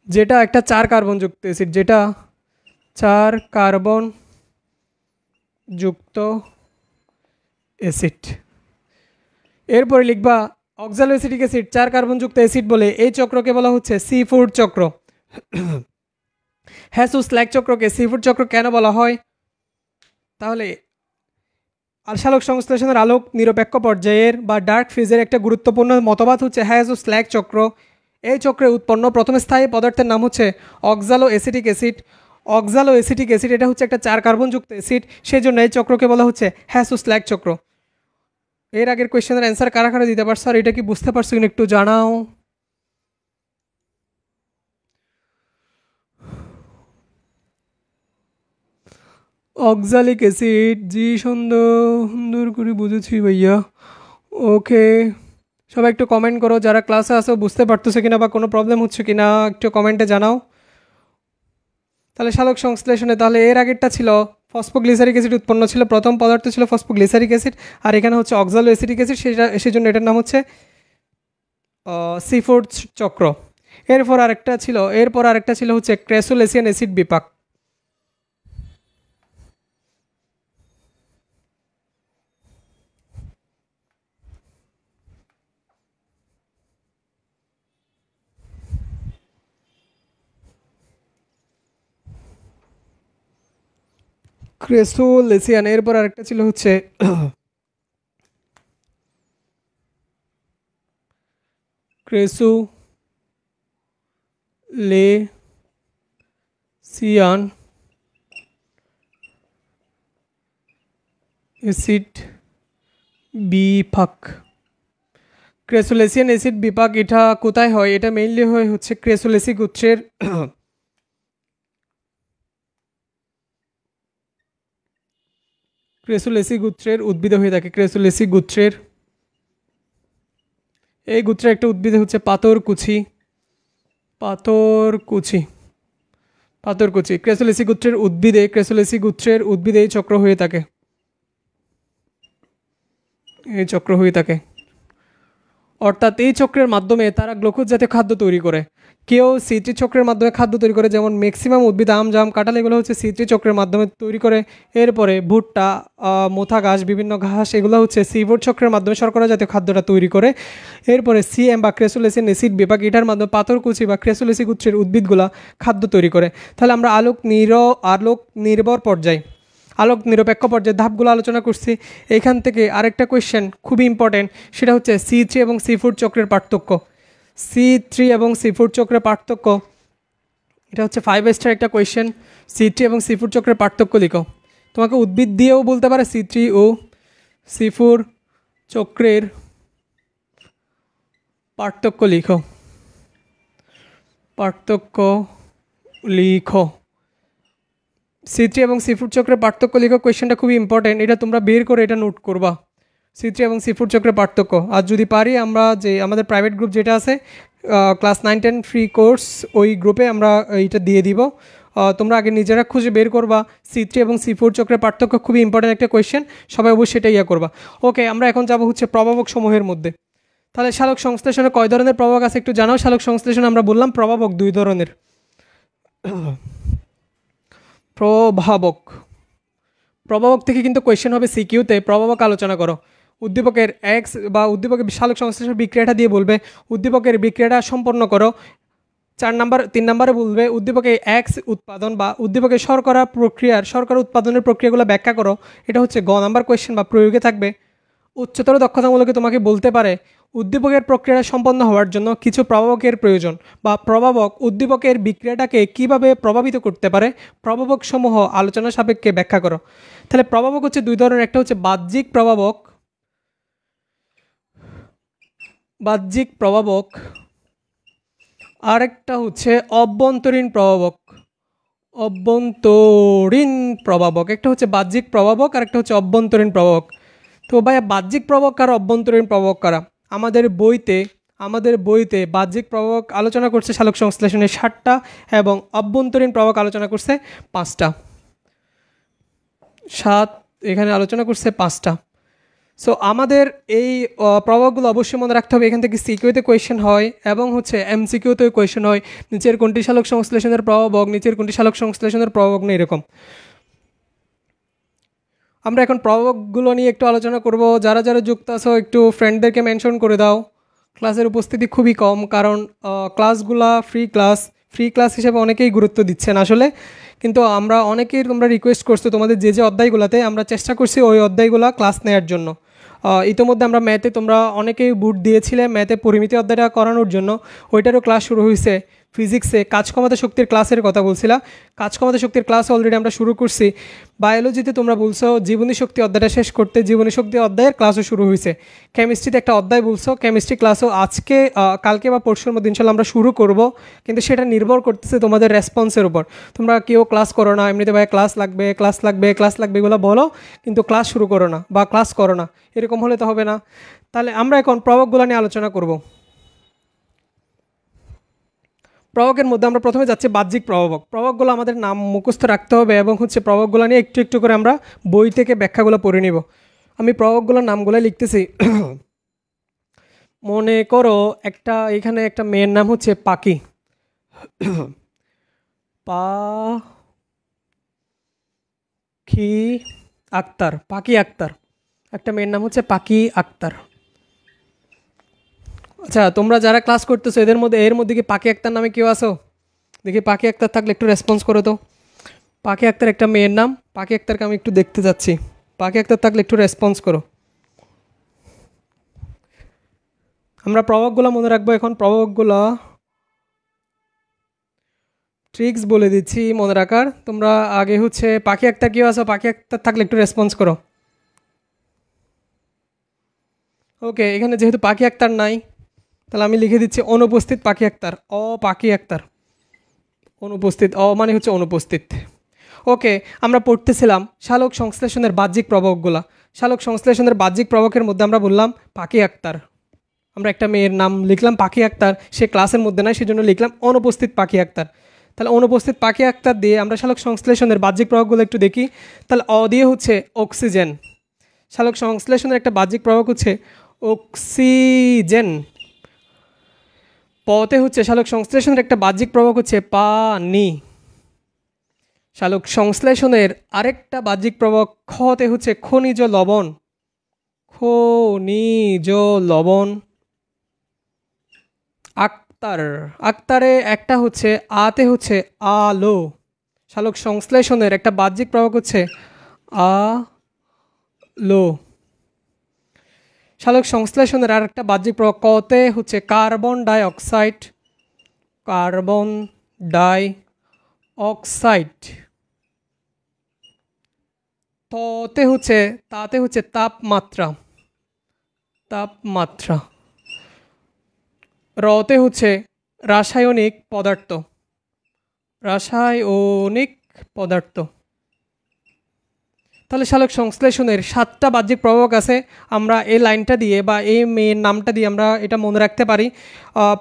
যেটা একটা 4 কার্বন যুক্ত অ্যাসিড, যেটা 4 কার্বন যুক্ত অ্যাসিড। এরপরে লিখবা অক্সালো অ্যাসিটিক অ্যাসিড 4 কার্বন যুক্ত অ্যাসিড বলে এই চক্রকে বলা হচ্ছে সি-ফুড চক্র। হ্যাস ও স্ল্যাক চক্রকে সি-ফুড চক্র কেন বলা হয়? তাহলে আলোক সংশ্লেষণের আলোক নিরপেক্ষ পর্যায়ের বা ডার্ক ফেজের একটা গুরুত্বপূর্ণ মতবাদ হচ্ছে হ্যাস ও স্ল্যাক চক্র। এই চক্রে উৎপন্ন প্রথম স্থায়ী পদার্থের নাম হচ্ছে অক্সালো অ্যাসিটিক অ্যাসিড। এটা হচ্ছে একটা 4 কার্বন যুক্ত অ্যাসিড, সেই জন্য এই চক্রকে বলা হচ্ছে হ্যাস ও স্ল্যাক চক্র। এর আগের কোয়েশ্চেনের অ্যান্সার কারা কারা দিতে পারছো আর এটা কি বুঝতে পারছো কিনা একটু জানাও। অক্সালিক অ্যাসিড, জি সুন্দর করে বুঝেছি ভাইয়া। ওকে, সবাই একটু কমেন্ট করো যারা ক্লাসে আসো, বুঝতে পারতেছো কিনা বা কোনো প্রবলেম হচ্ছে কিনা একটু কমেন্টে জানাও। তাহলে সালোক সংশ্লেষণে, তাহলে এর আগেরটা ছিল ফসফোগ্লিসারিক অ্যাসিড উৎপন্ন ছিল, প্রথম পদার্থ ছিল ফসফোগ্লিসারিক অ্যাসিড, আর এখানে হচ্ছে অক্সালো অ্যাসিটিক অ্যাসিড, সেই জন্য এটার নাম হচ্ছে সি-ফুড চক্র। এরপর আরেকটা ছিল হচ্ছে ক্রেসোলেসিয়ান অ্যাসিড বিপাক। ক্রেসোলেসিয়ান, এরপর আরেকটা ছিল হচ্ছে ক্রেসোলেসিয়ান অ্যাসিড বিপাক। ক্রেসোলেসিয়ান অ্যাসিড বিপাক এটা কোথায় হয়? এটা মেইনলি হয় হচ্ছে ক্রেসোলেসি গুচ্ছের উদ্ভিদে হয়ে থাকে। ক্রেসোলেসি গুচ্ছের, এই গুচ্ছের একটা উদ্ভিদে হচ্ছে পাথরকুচি। ক্রেসোলেসি গুচ্ছের উদ্ভিদে এই চক্র হয়ে থাকে, অর্থাৎ এই চক্রের মাধ্যমে তারা গ্লুকোজ জাতীয় খাদ্য তৈরি করে। কেউ সি3 চক্রের মাধ্যমে খাদ্য তৈরি করে, যেমন ম্যাক্সিমাম উদ্ভিদ, আম, জাম, কাঁঠাল, এগুলো হচ্ছে সি3 চক্রের মাধ্যমে তৈরি করে। এরপরে ভুট্টা, মোথা ঘাস, বিভিন্ন ঘাস, এগুলো হচ্ছে সি-ফুড চক্রের মাধ্যমে শর্করা জাতীয় খাদ্যটা তৈরি করে। এরপরে সিএম বা ক্রেসোলেসিয়ান অ্যাসিড বিপাক, এটার মাধ্যমে পাথরকুচি বা ক্রেসোলেসি গুচ্ছের উদ্ভিদগুলা খাদ্য তৈরি করে। তাহলে আমরা আলোক নিরপেক্ষ পর্যায়ে ধাপগুলো আলোচনা করছি। এখান থেকে আরেকটা কোয়েশ্চেন খুবই ইম্পর্টেন্ট, সেটা হচ্ছে সি3 এবং সি-ফুড চক্রের পার্থক্য। সি3 এবং সি-ফুড চক্রের পার্থক্য, এটা হচ্ছে 5 স্টার একটা কোয়েশ্চেন। সি3 এবং সি-ফুড চক্রের পার্থক্য লিখো। তোমাকে উদ্ভিদ দিয়েও বলতে পারে সি3 ও সি-ফুড চক্রের পার্থক্য লিখো। সি3 এবং সি-ফুড চক্রের পার্থক্য লিখো। কোয়েশ্চেনটা খুবই ইম্পর্টেন্ট, এটা তোমরা বের করে এটা নোট করবা, সি3 এবং সি-ফুড চক্রের পার্থক্য। আর যদি পারি আমরা যে আমাদের প্রাইভেট গ্রুপ যেটা আছে ক্লাস 9-10 ফ্রি কোর্স, ওই গ্রুপে আমরা এইটা দিয়ে দিব। তোমরা আগে নিজেরা খুঁজে বের করবা সি3 এবং সি-ফুড চক্রের পার্থক্য, খুবই ইম্পর্টেন্ট একটা কোয়েশ্চেন, সবাই অবশ্যই এটা করবা। ওকে, আমরা এখন যাব হচ্ছে প্রভাবক সমূহের মধ্যে। তাহলে সালোক সংশ্লেষণে কয় ধরনের প্রভাবক আছে একটু জানাও। সালোক সংশ্লেষণে আমরা বললাম প্রভাবক 2 ধরনের। প্রভাবক থেকে কিন্তু কোয়েশ্চেন হবে সিকিউতে, প্রভাবক আলোচনা করো। উদ্দীপকের এক্স বা উদ্দীপকের সালোক সংশ্লেষণ বিক্রিয়াটা দিয়ে বলবে উদ্দীপকের বিক্রিয়াটা সম্পন্ন করো। 3 নম্বরে বলবে উদ্দীপকে এক্স উৎপাদন বা উদ্দীপকের শর্করা উৎপাদনের প্রক্রিয়াগুলো ব্যাখ্যা করো। এটা হচ্ছে গ নাম্বার কোয়েশ্চেন বা প্রয়োগে থাকবে। উচ্চতর দক্ষতামূলকে তোমাকে বলতে পারে উদ্দীপকের প্রক্রিয়া সম্পন্ন হওয়ার জন্য কিছু প্রভাবকের প্রয়োজন বা প্রভাবক উদ্দীপকের বিক্রিয়াটাকে কিভাবে প্রভাবিত করতে পারে, প্রভাবক সমূহ আলোচনা সাপেক্ষে ব্যাখ্যা করো। তাহলে প্রভাবক হচ্ছে 2 ধরনের, একটা হচ্ছে বাহ্যিক প্রভাবক, আরেকটা হচ্ছে অভ্যন্তরীণ প্রভাবক। একটা হচ্ছে বাহ্যিক প্রভাবক আর একটা হচ্ছে অভ্যন্তরীণ প্রভাবক। তো ভাইয়া বাহ্যিক প্রভাবক আর অভ্যন্তরীণ প্রভাবক কারা? আমাদের বইতে বাহ্যিক প্রভাবক আলোচনা করছে সালোক সংশ্লেষণের 7টা এবং অভ্যন্তরীণ প্রভাবক আলোচনা করছে 5টা। 7 এখানে আলোচনা করছে 5টা। সো আমাদের এই প্রভাবগুলো অবশ্যই মনে রাখতে হবে। এখান থেকে সিকিউতে কোয়েশ্চেন হয় এবং হচ্ছে এমসিকিউতেও কোয়েশ্চেন হয়। নিচের কোনটি সালোক সংশ্লেষণের প্রভাবক, নিচের কোনটি সালোক সংশ্লেষণের প্রভাবক নেই, এরকম। আমরা এখন প্রভাবকগুলো নিয়ে একটু আলোচনা করব। যারা যারা যুক্ত আছো একটু ফ্রেন্ডদেরকে মেনশন করে দাও। ক্লাসের উপস্থিতি খুবই কম, কারণ ক্লাসগুলা ফ্রি ক্লাস হিসেবে অনেকেই গুরুত্ব দিচ্ছেন আসলে, কিন্তু আমরা অনেকেই তোমরা রিকোয়েস্ট করছো তোমাদের যে অধ্যায়গুলোতে, আমরা চেষ্টা করছি ওই অধ্যায়গুলো ক্লাস নেওয়ার জন্য। ইতোমধ্যে আমরা ম্যাথে তোমরা অনেকেই বুট দিয়েছিলে ম্যাথে পরিমিতি অধ্যায়টা করানোর জন্য, ওইটারও ক্লাস শুরু হয়েছে। ফিজিক্সে কাজ ক্ষমতা শক্তির ক্লাসের কথা বলছিলাম, কাজ ক্ষমতা শক্তির ক্লাস অলরেডি আমরা শুরু করছি। বায়োলজিতে তোমরা বলছো জীবনী শক্তি অধ্যায়টা শেষ করতে, জীবনী শক্তি অধ্যায়ের ক্লাসও শুরু হয়েছে। কেমিস্ট্রিতে একটা অধ্যায় বলছো, কেমিস্ট্রি ক্লাসও কালকে বা পরশুর মধ্যে ইনশাল্লাহ আমরা শুরু করব, কিন্তু সেটা নির্ভর করতেছে তোমাদের রেসপন্সের উপর। তোমরা কেউ ক্লাস করো না, এমনিতে ভাই ক্লাস লাগবে এগুলো বলো, কিন্তু ক্লাস শুরু করো না বা ক্লাস করো না, এরকম হলে তো হবে না। তাহলে আমরা এখন প্রভাবগুলো নিয়ে আলোচনা করব। প্রভাবকের মধ্যে আমরা প্রথমে যাচ্ছি বাহ্যিক প্রভাবকগুলো আমাদের নাম মুখস্থ রাখতে হবে এবং হচ্ছে প্রভাবকগুলো নিয়ে একটু একটু করে আমরা বই থেকে ব্যাখ্যাগুলো পড়ে নিব। আমি প্রভাবকগুলোর নামগুলো লিখতেছি। মনে করো এখানে একটা মেয়ের নাম হচ্ছে পাখি, পাখি আক্তার, একটা মেয়ের নাম হচ্ছে পাখি আক্তার। আচ্ছা, তোমরা যারা ক্লাস করতেছো এর মধ্যে কি পাখি আক্তার নামে কেউ আসো? দেখি পাখি আক্তার থাকলে একটু রেসপন্স করো তো। পাখি আক্তার একটা মেয়ের নাম, পাখি আক্তারকে আমি একটু দেখতে যাচ্ছি। পাখি আক্তার থাকলে একটু রেসপন্স করো। আমরা প্রভাবগুলো মনে রাখবো। এখন প্রভাবগুলো ট্রিক্স বলে দিচ্ছি মনে রাখার। তোমরা আগে হচ্ছে পাখি আক্তার কেউ আসো? পাখি আক্তার থাকলে একটু রেসপন্স করো। ওকে, এখানে যেহেতু পাখি আক্তার নাই, তাহলে আমি লিখে দিচ্ছি অনুপস্থিত পাখি আক্তার। পাখি আক্তার অনুপস্থিত, মানে হচ্ছে অনুপস্থিত। ওকে, আমরা পড়তেছিলাম সালোক সংশ্লেষণের বাহ্যিক প্রভাবকগুলো। সালোক সংশ্লেষণের বাহ্যিক প্রভাবকের মধ্যে আমরা বললাম পাখি আক্তার। আমরা একটা মেয়ের নাম লিখলাম পাখি আক্তার, সে ক্লাসের মধ্যে নাই, সেজন্য লিখলাম অনুপস্থিত পাখি আক্তার। তাহলে অনুপস্থিত পাখি আক্তার দিয়ে আমরা সালোক সংশ্লেষণের বাহ্যিক প্রভাবগুলো একটু দেখি। তাহলে দিয়ে হচ্ছে অক্সিজেন। সালোক সংশ্লেষণের একটা বাহ্যিক প্রভাবক হচ্ছে অক্সিজেন। পতে হচ্ছে সালোক সংশ্লেষণের একটা বাহ্যিক প্রভাবক হচ্ছে পানি। সালোক সংশ্লেষণের আরেকটা বাহ্যিক প্রভাবক খতে হচ্ছে খনিজ লবণ। আক্তারে একটা হচ্ছে আতে হচ্ছে আলো। সালোক সংশ্লেষণের একটা বাহ্যিক প্রভাবক হচ্ছে আলো। সালোক সংশ্লেষণের আর একটা বাহ্যিক প্রভাব কতে হচ্ছে কার্বন ডাই অক্সাইড। তাতে হচ্ছে তাপমাত্রা। রতে হচ্ছে রাসায়নিক পদার্থ। তাহলে সালোক সংশ্লেষণের 7টা বাহ্যিক প্রভাবক আছে। আমরা এই লাইনটা দিয়ে বা এই মেয়ের নামটা দিয়ে আমরা এটা মনে রাখতে পারি।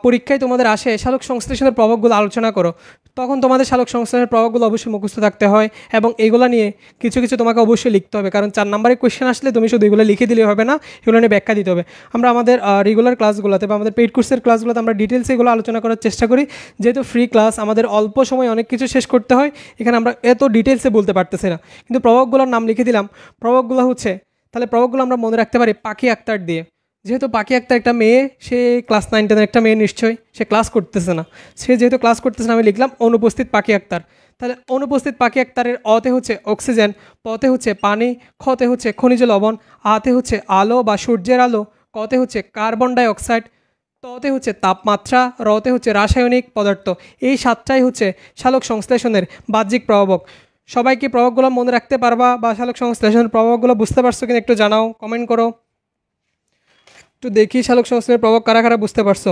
পরীক্ষায় তোমাদের আসে সালোক সংশ্লেষণের প্রভাবগুলো আলোচনা করো, তখন তোমাদের সালোক সংশ্লেষণের প্রভাবগুলো অবশ্যই মুখস্থ থাকতে হয় এবং এগুলো নিয়ে কিছু কিছু তোমাকে অবশ্যই লিখতে হবে, কারণ 4 নম্বরের কোয়েশ্চেন আসলে তুমি শুধু এগুলো লিখে দিলে হবে না, এগুলো নিয়ে ব্যাখ্যা দিতে হবে। আমরা আমাদের রেগুলার ক্লাসগুলোতে বা আমাদের পেইড কোর্সের ক্লাসগুলোতে আমরা ডিটেলসে এগুলো আলোচনা করার চেষ্টা করি। যেহেতু ফ্রি ক্লাস, আমাদের অল্প সময় অনেক কিছু শেষ করতে হয়, এখানে আমরা এত ডিটেলসে বলতে পারতেছি না, কিন্তু প্রভাবগুলোর নাম লিখে দিলাম। প্রভাবগুলো হচ্ছে তাহলে প্রভাবগুলো আমরা মনে রাখতে পারি পাখি আক্তার দিয়ে। যেহেতু পাখি আক্তার একটা মেয়ে, সে ক্লাস 9-10 একটা মেয়ে, নিশ্চয়ই সে ক্লাস করতেছে না। সে যেহেতু ক্লাস করতেছে না, আমি লিখলাম অনুপস্থিত পাখি আক্তার। তাহলে অনুপস্থিত পাখি আক্তারের অতে হচ্ছে অক্সিজেন, পতে হচ্ছে পানি, খতে হচ্ছে খনিজ লবণ, আতে হচ্ছে আলো বা সূর্যের আলো, কতে হচ্ছে কার্বন ডাই অক্সাইড, ততে হচ্ছে তাপমাত্রা, রতে হচ্ছে রাসায়নিক পদার্থ। এই 7টাই হচ্ছে সালোক সংশ্লেষণের বাহ্যিক প্রভাবক। সবাই কি প্রভাবগুলো মনে রাখতে পারবা বা সালোক সংশ্লেষণের প্রভাবগুলো বুঝতে পারছো কিনা একটু জানাও, কমেন্ট করো। একটু দেখি সালোক সংশ্লেষণের প্রভাব কারা কারা বুঝতে পারছো।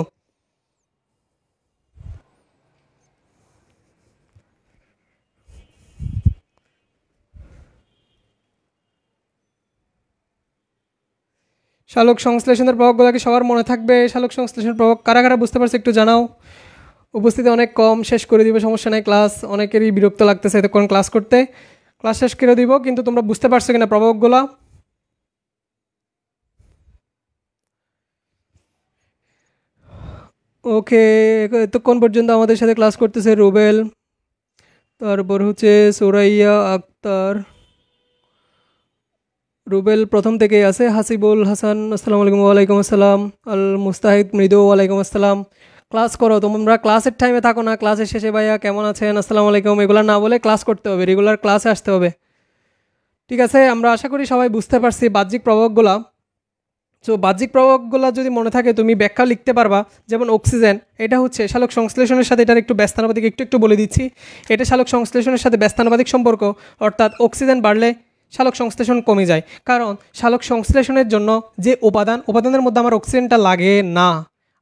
সালোক সংশ্লেষণের প্রভাবগুলো কি সবার মনে থাকবে? সালোক সংশ্লেষণের প্রভাব কারা কারা বুঝতে পারছো একটু জানাও। উপস্থিতি অনেক কম, শেষ করে দিব, সমস্যা নেই। ক্লাস অনেকেরই বিরক্ত লাগতেছে এতক্ষণ ক্লাস করতে। ক্লাস শেষ করে দিব, কিন্তু তোমরা বুঝতে পারছো কিনা প্রভাবগুলো? ওকে, এতক্ষণ পর্যন্ত আমাদের সাথে ক্লাস করতেছে রুবেল, তারপর হচ্ছে সুরাইয়া আক্তার, রুবেল প্রথম থেকেই আছে, হাসিবুল হাসান আসসালামু আলাইকুম। ওয়ালাইকুম আসসালাম। আল মুস্তাহিদ মৃদু ওয়ালাইকুম আসসালাম। ক্লাস করো, তোমরা ক্লাসের টাইমে থাকো না, ক্লাসের শেষে ভাইয়া কেমন আছেন, আসসালামু আলাইকুম এগুলো না বলে ক্লাস করতে হবে, রেগুলার ক্লাসে আসতে হবে। ঠিক আছে, আমরা আশা করি সবাই বুঝতে পারছি বাহ্যিক প্রভাবগুলো। সো বাহ্যিক প্রভাবগুলো যদি মনে থাকে তুমি ব্যাখ্যা লিখতে পারবা। যেমন অক্সিজেন, এটা হচ্ছে সালোক সংশ্লেষণের সাথে, এটার একটু ব্যস্তানুপাতিক একটু বলে দিচ্ছি। এটা সালোক সংশ্লেষণের সাথে ব্যস্তানুপাতিক সম্পর্ক, অর্থাৎ অক্সিজেন বাড়লে সালোক সংশ্লেষণ কমে যায়। কারণ সালোক সংশ্লেষণের জন্য যে উপাদানের মধ্যে আমার অক্সিজেনটা লাগে না,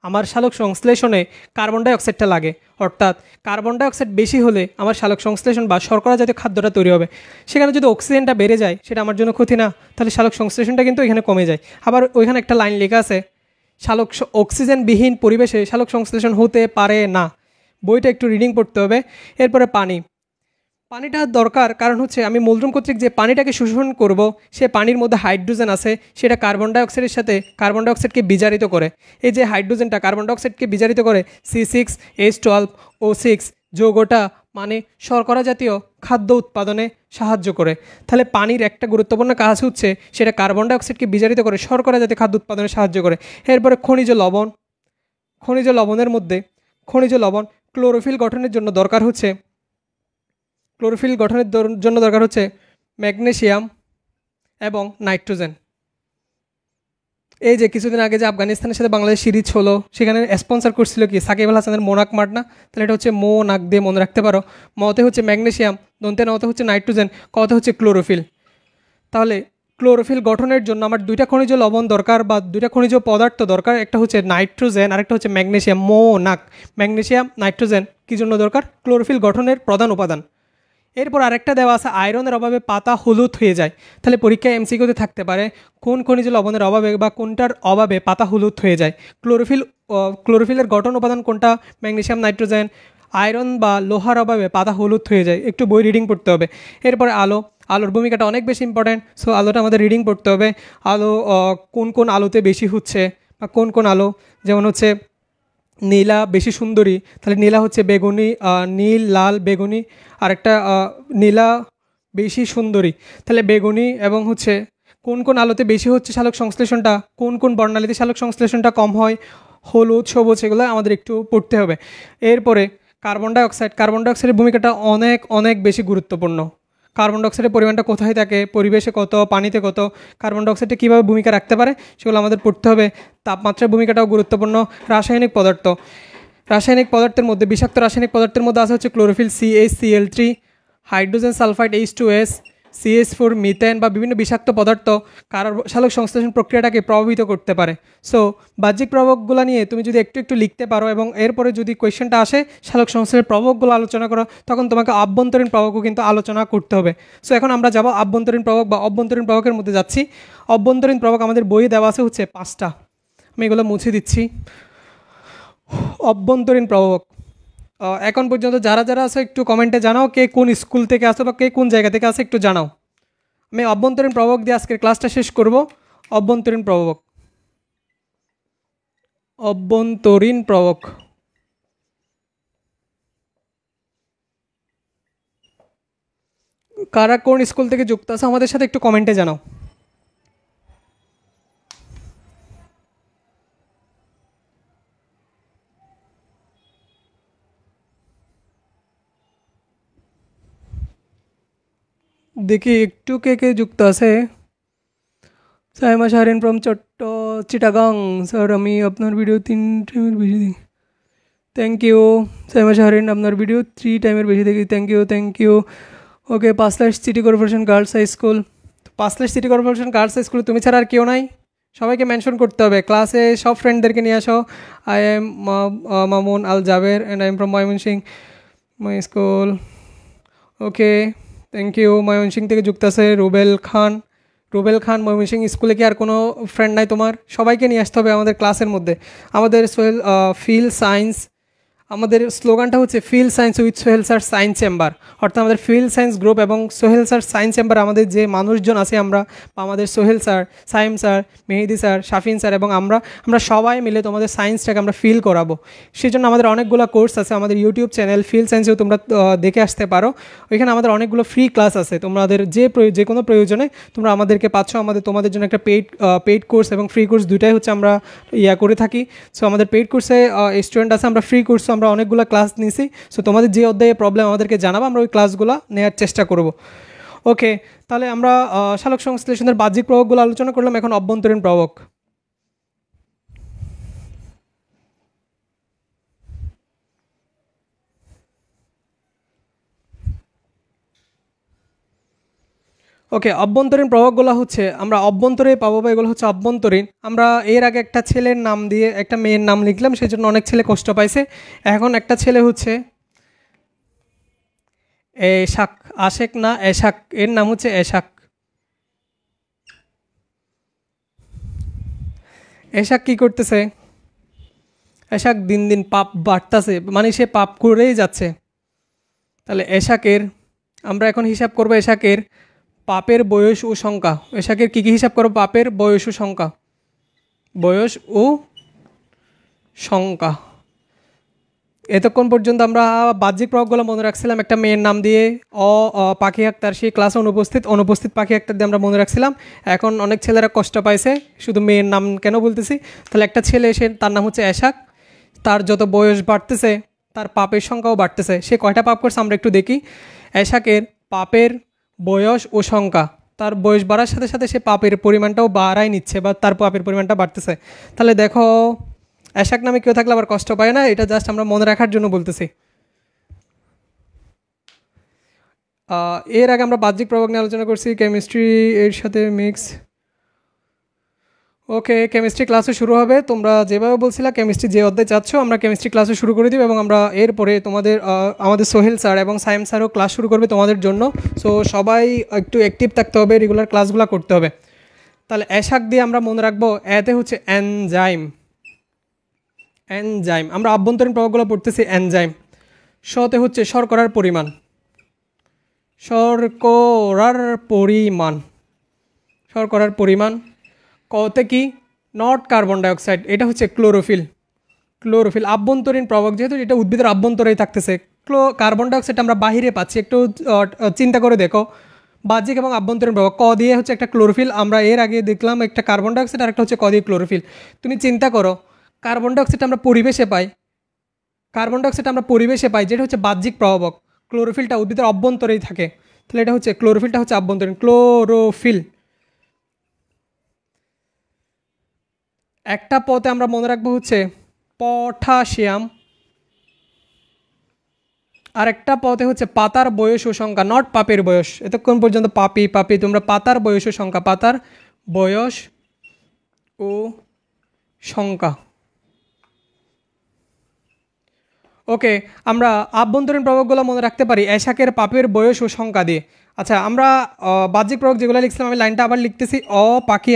আমার সালোক সংশ্লেষণে কার্বন ডাই অক্সাইডটা লাগে। অর্থাৎ কার্বন ডাই অক্সাইড বেশি হলে আমার সালোক সংশ্লেষণ বা শর্করা জাতীয় খাদ্যটা তৈরি হবে। সেখানে যদি অক্সিজেনটা বেড়ে যায়, সেটা আমার জন্য ক্ষতি না, তাহলে সালোক সংশ্লেষণটা কিন্তু এখানে কমে যায়। আবার ওইখানে একটা লাইন লেখা আছে, অক্সিজেনবিহীন পরিবেশে সালোক সংশ্লেষণ হতে পারে না। বইটা একটু রিডিং পড়তে হবে। এরপরে পানিটা দরকার, কারণ হচ্ছে আমি মূলধূম কর্তৃক যে পানিটাকে শোষণ করব, সে পানির মধ্যে হাইড্রোজেন আছে, সেটা কার্বন ডাইঅক্সাইডের সাথে কার্বন ডাইঅক্সাইডকে বিজারিত করে। এই যে হাইড্রোজেনটা কার্বন ডাইঅক্সাইডকে বিজারিত করে, C6H12O6 যৌগটা মানে শর্করা জাতীয় খাদ্য উৎপাদনে সাহায্য করে। তাহলে পানির একটা গুরুত্বপূর্ণ কাজ হচ্ছে সেটা কার্বন ডাইঅক্সাইডকে বিজারিত করে শর্করা জাতীয় খাদ্য উৎপাদনে সাহায্য করে। এরপরে খনিজ লবণের মধ্যে খনিজ লবণ ক্লোরোফিল গঠনের জন্য দরকার হচ্ছে ম্যাগনেসিয়াম এবং নাইট্রোজেন। এই যে কিছুদিন আগে যে আফগানিস্তানের সাথে বাংলাদেশ সিরিজ হলো, সেখানে স্পন্সর করছিল কি সাকিব আল হাসানের মোনাক মার্ট না? তাহলে এটা হচ্ছে নাক দিয়ে মনে রাখতে পারো। মতে হচ্ছে ম্যাগনেসিয়াম, দন্তে নতে হচ্ছে নাইট্রোজেন, কতে হচ্ছে ক্লোরোফিল। তাহলে ক্লোরোফিল গঠনের জন্য আমার দুইটা খনিজ লবণ দরকার বা দুইটা খনিজ পদার্থ দরকার, একটা হচ্ছে নাইট্রোজেন আর একটা হচ্ছে ম্যাগনেসিয়াম। ম্যাগনেসিয়াম নাইট্রোজেন কী জন্য দরকার? ক্লোরোফিল গঠনের প্রধান উপাদান। এরপর আরেকটা দেওয়া আছে, আয়রনের অভাবে পাতা হলুদ হয়ে যায়। তাহলে পরীক্ষায় এমসিকিউতে থাকতে পারে কোন খনিজ লবণের অভাবে বা কোনটার অভাবে পাতা হলুদ হয়ে যায়। ক্লোরোফিলের গঠন উপাদান কোনটা? Magnesium nitrogen. আয়রন বা লোহার অভাবে পাতা হলুদ হয়ে যায়, একটু বই রিডিং পড়তে হবে। এরপরে আলোর ভূমিকাটা অনেক বেশি ইম্পর্ট্যান্ট, সো আলোটা আমাদের রিডিং পড়তে হবে। আলো কোন কোন আলোতে বেশি হচ্ছে বা কোন কোন আলো, যেমন হচ্ছে নীলা বেশি সুন্দরী, তাহলে নীলা হচ্ছে বেগুনি, নীল লাল বেগুনি। আরেকটা নীলা বেশি সুন্দরী, তাহলে বেগুনি। এবং হচ্ছে কোন কোন আলোতে বেশি হচ্ছে সালোক সংশ্লেষণটা, কোন কোন বর্ণালীতে সালোক সংশ্লেষণটা কম হয়, হলুদ সবুজ, এগুলো আমাদের একটু পড়তে হবে। এরপরে কার্বন ডাইঅক্সাইডের ভূমিকাটা অনেক অনেক বেশি গুরুত্বপূর্ণ। কার্বন ডাইঅক্সাইডের পরিমাণটা কোথায় থাকে, পরিবেশে কত, পানিতে কত, কার্বন ডাইঅক্সাইডে কীভাবে ভূমিকা রাখতে পারে, সেগুলো আমাদের পড়তে হবে। তাপমাত্রার ভূমিকাটাও গুরুত্বপূর্ণ। রাসায়নিক পদার্থের মধ্যে বিষাক্ত রাসায়নিক পদার্থের মধ্যে আছে হচ্ছে chlorophyll CH3, hydrogen sulphide H2S, CH4 methane বা বিভিন্ন বিষাক্ত পদার্থ সালোক সংশ্লেষণ প্রক্রিয়াটাকে প্রভাবিত করতে পারে। সো বাহ্যিক প্রভাবগুলো নিয়ে তুমি যদি একটু লিখতে পারো এবং এরপরে যদি কোয়েশ্চেনটা আসে সালোক সংশ্লেষণের প্রভাবগুলো আলোচনা করো, তখন তোমাকে আভ্যন্তরীণ প্রভাবও কিন্তু আলোচনা করতে হবে। সো এখন আমরা যাব আভ্যন্তরীণ প্রভাব বা অভ্যন্তরীণ প্রভাবের মধ্যে যাচ্ছি। অভ্যন্তরীণ প্রভাব আমাদের বইয়ে দেওয়া আছে হচ্ছে 5টা, আমি এগুলো মুছে দিচ্ছি। অভ্যন্তরীণ প্রভাব এখন পর্যন্ত যারা যারা আছে একটু কমেন্টে জানাও কে কোন স্কুল থেকে আসো বা কে কোন জায়গা থেকে আসে, একটু জানাও। আমি অভ্যন্তরীণ প্রভাব দিয়ে আজকের ক্লাসটা শেষ করব। অভ্যন্তরীণ প্রভাব কারা কোন স্কুল থেকে যুক্ত আছে আমাদের সাথে একটু কমেন্টে জানাও। দেখি একটু কে কে যুক্ত আছে। সাইমা শাহরিন ফ্রম চিটাগাং। স্যার আমি আপনার ভিডিও 3 টাইমের বেশি দেখি। থ্যাংক ইউ সাইমা শাহরিন, আপনার ভিডিও 3 টাইমের বেশি দেখি। Thank you. Okay, Panchlaish city corporation girls high school. Panchlaish city corporation girls high school তুমি ছাড়া আর কেউ নাই, সবাইকে মেনশন করতে হবে। ক্লাসে সব ফ্রেন্ডদেরকে নিয়ে আসো। I am Mamun Al Jaber and I am from Mymensingh my school. Okay, thank you. Mymensingh থেকে যুক্ত আছে রুবেল খান। ময়মনসিং স্কুলে কি আর কোনো ফ্রেন্ড নাই তোমার? সবাইকে নিয়ে আসতে হবে আমাদের ক্লাসের মধ্যে। আমাদের সোহেল ফিল সায়েন্স, আমাদের স্লোগানটা হচ্ছে feel science with Sohel sir science chamber, অর্থাৎ আমাদের ফিল সায়েন্স গ্রুপ এবং সোহেল স্যার সায়েন্স চেম্বার, আমাদের যে মানুষজন আছে আমরা, আমাদের সোহেল স্যার, সাইম স্যার, মেহেদি স্যার, শাফিন স্যার এবং আমরা সবাই মিলে তোমাদের সায়েন্সটাকে আমরা ফিল করাবো। সেই জন্য আমাদের অনেকগুলো কোর্স আছে, আমাদের ইউটিউব চ্যানেল ফিল সায়েন্সেও তোমরা দেখে আসতে পারো। ওইখানে আমাদের অনেকগুলো ফ্রি ক্লাস আছে, তোমাদের যে কোনো প্রয়োজনে তোমরা আমাদেরকে পাচ্ছ। তোমাদের জন্য একটা পেইড কোর্স এবং ফ্রি কোর্স দুইটাই হচ্ছে আমরা করে থাকি। সো আমাদের পেইড কোর্সে স্টুডেন্ট আছে, আমরা ফ্রি কোর্সও আমরা অনেকগুলো ক্লাস নিয়েছি। সো তোমাদের যে অধ্যায়ে প্রবলেম আমাদেরকে জানাবো, আমরা ওই ক্লাসগুলো নেওয়ার চেষ্টা করব। ওকে, তাহলে আমরা সালোক সংশ্লেষণের বাহ্যিক প্রভাবগুলো আলোচনা করলাম, এখন অভ্যন্তরীণ প্রভাব। ওকে, অভ্যন্তরীণ প্রভাবগুলো হচ্ছে আমরা অভ্যন্তরে পাবো বা এগুলো হচ্ছে অভ্যন্তরীণ। আমরা এর আগে একটা ছেলের নাম দিয়ে একটা মেয়ের নাম লিখলাম, সেই জন্য অনেক ছেলে কষ্ট পাইছে। এখন একটা ছেলে হচ্ছে এশাক, আশেক না এশাক, এর নাম হচ্ছে এশাক। এশাক কি করতেছে? এশাক দিন দিন পাপ বাড়তেছে, মানে সে পাপ করেই যাচ্ছে। তাহলে এশাকের আমরা এখন হিসাব করব এশাকের পাপের বয়স ও সংখ্যা। এশাকের কী কী হিসাব করব? পাপের বয়স ও সংখ্যা, বয়স ও সংখ্যা। এতক্ষণ পর্যন্ত আমরা বাহ্যিক প্রভাবগুলো মনে রাখছিলাম একটা মেয়ের নাম দিয়ে, পাখি আক্তার, সেই ক্লাসে অনুপস্থিত পাখি আক্তার দিয়ে আমরা মনে রাখছিলাম। এখন অনেক ছেলেরা কষ্ট পাইছে, শুধু মেয়ের নাম কেন বলতেছি। তাহলে একটা ছেলে এসে, তার নাম হচ্ছে এশাক, তার যত বয়স বাড়তেছে তার পাপের সংখ্যাও বাড়তেছে। সে কয়টা পাপ করছে আমরা একটু দেখি। এশাকের পাপের বয়স ও সংখ্যা, তার বয়স বাড়ার সাথে সাথে সে পাপের পরিমাণটাও বাড়াই নিচ্ছে বা তার পাপের পরিমাণটা বাড়তেছে। তাহলে দেখো, এশাক নামে কেউ থাকলে আবার কষ্ট পায় না, এটা জাস্ট আমরা মনে রাখার জন্য বলতেছি। এর আগে আমরা বাহ্যিক প্রভাব নিয়ে আলোচনা করছি, কেমিস্ট্রি এর সাথে মিক্স। ওকে, কেমিস্ট্রি ক্লাসও শুরু হবে। তোমরা যেভাবে বলছিলা কেমিস্ট্রি যে অধ্যায় চাচ্ছ, আমরা কেমিস্ট্রি ক্লাসও শুরু করে দিব এবং আমরা এরপরে আমাদের সোহেল স্যার এবং সাইম স্যারও ক্লাস শুরু করবে তোমাদের জন্য। সো সবাই একটু অ্যাক্টিভ থাকতে হবে, রেগুলার ক্লাসগুলো করতে হবে। তাহলে এশাক দিয়ে আমরা মনে রাখবো, এতে হচ্ছে এনজাইম। আমরা আভ্যন্তরীণ প্রভাবগুলো পড়তেছি। এনজাইম। শতে হচ্ছে শর্করার পরিমাণ, শর্করার পরিমাণ। কতে কি? নট কার্বন ডাইঅক্সাইড, এটা হচ্ছে ক্লোরোফিল। আভ্যন্তরীণ প্রভাব, যেহেতু এটা উদ্ভিদের আভ্যন্তরেই থাকতেছে। কার্বন ডাইঅক্সাইড আমরা বাহিরে পাচ্ছি, একটু চিন্তা করে দেখো, বাহ্যিক এবং আভ্যন্তরীণ প্রভাব। ক দিয়ে হচ্ছে একটা ক্লোরোফিল, আমরা এর আগে দেখলাম একটা কার্বন ডাইঅক্সাইড আর একটা হচ্ছে ক দিয়ে ক্লোরোফিল। তুমি চিন্তা করো, কার্বন ডাইঅক্সাইড আমরা পরিবেশে পাই, যেটা হচ্ছে বাহ্যিক প্রভাবক। ক্লোরোফিলটা উদ্ভিদের অভ্যন্তরেই থাকে, তাহলে এটা হচ্ছে ক্লোরোফিলটা হচ্ছে আভ্যন্তরীণ। ক্লোরোফিল একটা পথে আমরা মনে রাখবো হচ্ছে পটাশিয়াম, আর একটা পথে হচ্ছে পাতার বয়স ও সংখ্যা, নট পাপের বয়স। এতক্ষণ পর্যন্ত পাপি তোমরা পাতার বয়স ও সংখ্যা, পাতার বয়স ও সংখ্যা। ওকে, আমরা আভ্যন্তরীণ প্রভাবগুলো মনে রাখতে পারি এশাকের পাপের বয়স ও সংখ্যা দিয়ে। আচ্ছা, আমরা বাহ্যিক প্রভাব যেগুলো লিখছিলাম, আমি লাইনটা আবার লিখতেছি। পাখি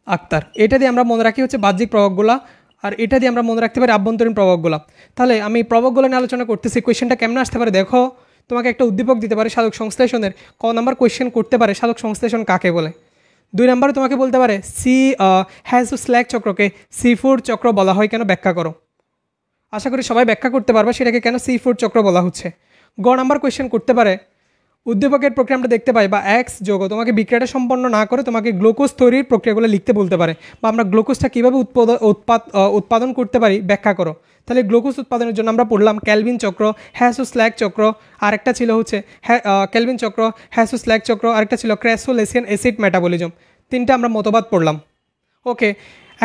আক্তার, এটা দিয়ে আমরা মনে রাখি হচ্ছে বাহ্যিক প্রভাবগুলো, আর এটা দিয়ে আমরা মনে রাখতে পারি আভ্যন্তরীণ প্রভাবগুলো। তাহলে আমি প্রভাবগুলো নিয়ে আলোচনা করতেছি। কোয়েশ্চেনটা কেমন আসতে পারে দেখো, তোমাকে একটা উদ্দীপক দিতে পারে সালোক সংশ্লেষণের। ক নাম্বার কোয়েশ্চেন করতে পারে সালোক সংশ্লেষণ কাকে বলে। 2 নম্বরে তোমাকে বলতে পারে স্ল্যাক চক্রকে C4 চক্র বলা হয় কেন, ব্যাখ্যা করো। আশা করি সবাই ব্যাখ্যা করতে পারবে সেটাকে কেন C4 চক্র বলা হচ্ছে। গ নাম্বার কোয়েশ্চেন করতে পারে উদ্দীপকের প্রক্রিয়া আমরা দেখতে পাই বা এক্স যোগ তোমাকে বিক্রিয়াটা সম্পন্ন না করে তোমাকে গ্লুকোজ তৈরির প্রক্রিয়াগুলো লিখতে বলতে পারে, বা আমরা গ্লুকোজটা কীভাবে উৎপাদন করতে পারি ব্যাখ্যা করো। তাহলে গ্লুকোজ উৎপাদনের জন্য আমরা পড়লাম ক্যালভিন চক্র, হ্যাসো-স্ল্যাক চক্র, আরেকটা ছিল হচ্ছে ক্যালভিন চক্র, হ্যাসো-স্ল্যাক চক্র, আরেকটা ছিল ক্র্যাসোলেসিয়ান অ্যাসিড মেটাবলিজম। তিনটা আমরা মতবাদ পড়লাম। ওকে,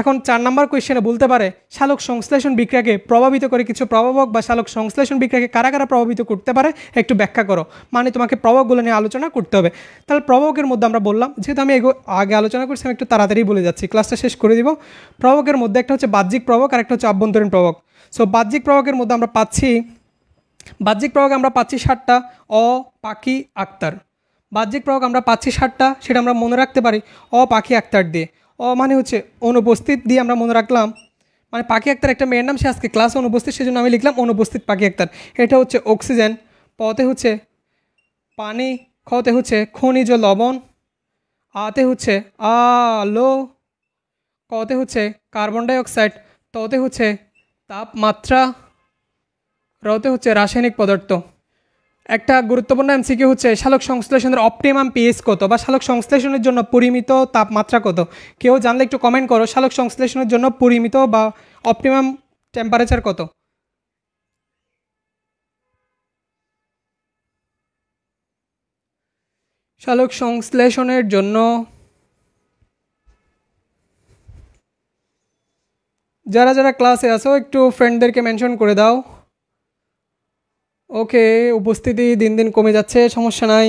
এখন 4 নম্বর কোয়েশ্চেনে বলতে পারে সালোক সংশ্লেষণ বিক্রিয়াকে প্রভাবিত করে কিছু প্রভাবক বা সালোক সংশ্লেষণ বিক্রিয়াকে কারা কারা প্রভাবিত করতে পারে একটু ব্যাখ্যা করো। মানে তোমাকে প্রভাবগুলো নিয়ে আলোচনা করতে হবে। তাহলে প্রভাবকের মধ্যে আমরা বললাম, যেহেতু আমি আগে আলোচনা করছি আমি একটু তাড়াতাড়ি বলে যাচ্ছি, ক্লাসটা শেষ করে দিব। প্রভাবকের মধ্যে একটা হচ্ছে বাহ্যিক প্রভাবক আর একটা হচ্ছে আভ্যন্তরীণ প্রভাবক। সো বাহ্যিক প্রভাবকের মধ্যে আমরা পাচ্ছি 7টা অ, পাখি, আক্তার। বাহ্যিক প্রভাবক আমরা পাচ্ছি 7টা, সেটা আমরা মনে রাখতে পারি অ, পাখি, আক্তার দিয়ে। অ মানে হচ্ছে অনুপস্থিত দিয়ে আমরা মনে রাখলাম, মানে পাখি আক্তার একটা মেয়ের নাম, সে আজকে ক্লাসে অনুপস্থিত, সেজন্য আমি লিখলাম অনুপস্থিত পাখি আক্তার। এটা হচ্ছে অক্সিজেন, পতে হচ্ছে পানি, খতে হচ্ছে খনিজ লবণ, আতে হচ্ছে আলো, কতে হচ্ছে কার্বন ডাইঅক্সাইড, ততে হচ্ছে তাপমাত্রা, রতে হচ্ছে রাসায়নিক পদার্থ। একটা গুরুত্বপূর্ণ এমসিকিউ হচ্ছে সালোক সংশ্লেষণের অপটিমাম পিএইচ কত, বা সালোক সংশ্লেষণের জন্য পরিমিত তাপমাত্রা কত। কেউ জানলে একটু কমেন্ট করো, সালোক সংশ্লেষণের জন্য পরিমিত বা অপটিমাম টেম্পারেচার কত। সালোক সংশ্লেষণের জন্য যারা যারা ক্লাসে আসো একটু ফ্রেন্ডদেরকে মেনশন করে দাও। ওকে, উপস্থিতি দিন দিন কমে যাচ্ছে, সমস্যা নাই।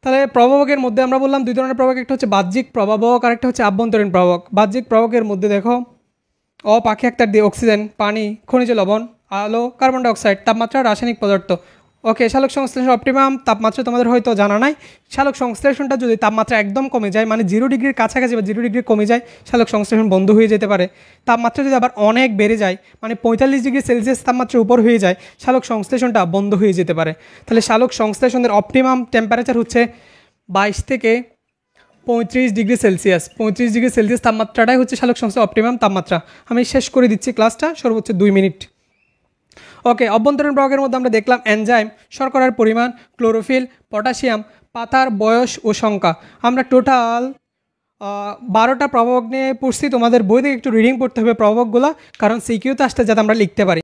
তাহলে প্রভাবকের মধ্যে আমরা বললাম 2 ধরনের প্রভাবক, একটা হচ্ছে বাহ্যিক প্রভাবক আর একটা হচ্ছে আভ্যন্তরীণ প্রভাবক। বাহ্যিক প্রভাবকের মধ্যে দেখো অ, পাখি আক্তার দিয়ে অক্সিজেন, পানি, খনিজ লবণ, আলো, কার্বন ডাইঅক্সাইড, তাপমাত্রা, রাসায়নিক পদার্থ। ওকে, সালোক সংশ্লেষণ অপটিমাম তাপমাত্রা তোমাদের হয়তো জানা নাই। সালোক সংশ্লেষণটা যদি তাপমাত্রা একদম কমে যায়, মানে 0 ডিগ্রির কাছাকাছি বা 0 ডিগ্রি কমে যায়, সালোক সংশ্লেষণ বন্ধ হয়ে যেতে পারে। তাপমাত্রা যদি আবার অনেক বেড়ে যায়, মানে 45 ডিগ্রি সেলসিয়াস তাপমাত্রার উপর হয়ে যায়, সালোক সংশ্লেষণটা বন্ধ হয়ে যেতে পারে। তাহলে সালোক সংশ্লেষণের অপটিমাম টেম্পারেচার হচ্ছে 22 থেকে 35 ডিগ্রি সেলসিয়াস। 35 ডিগ্রি সেলসিয়াস তাপমাত্রাটাই হচ্ছে সালোক সংশ্লেষণ অপটিমাম তাপমাত্রা। আমি শেষ করে দিচ্ছি ক্লাসটা, সর্বোচ্চ 2 মিনিট। ওকে, অভ্যন্তরীণ প্রভাবকের মধ্যে আমরা দেখলাম এনজাইম, শর্করার পরিমাণ, ক্লোরোফিল, পটাশিয়াম, পাতার বয়স ও সংখ্যা। আমরা টোটাল 12টা প্রভাবক নিয়ে পড়ছি। তোমাদের বই থেকে একটু রিডিং পড়তে হবে প্রভাবকগুলো, কারণ সিকিউতে আসতে যাতে আমরা লিখতে পারি।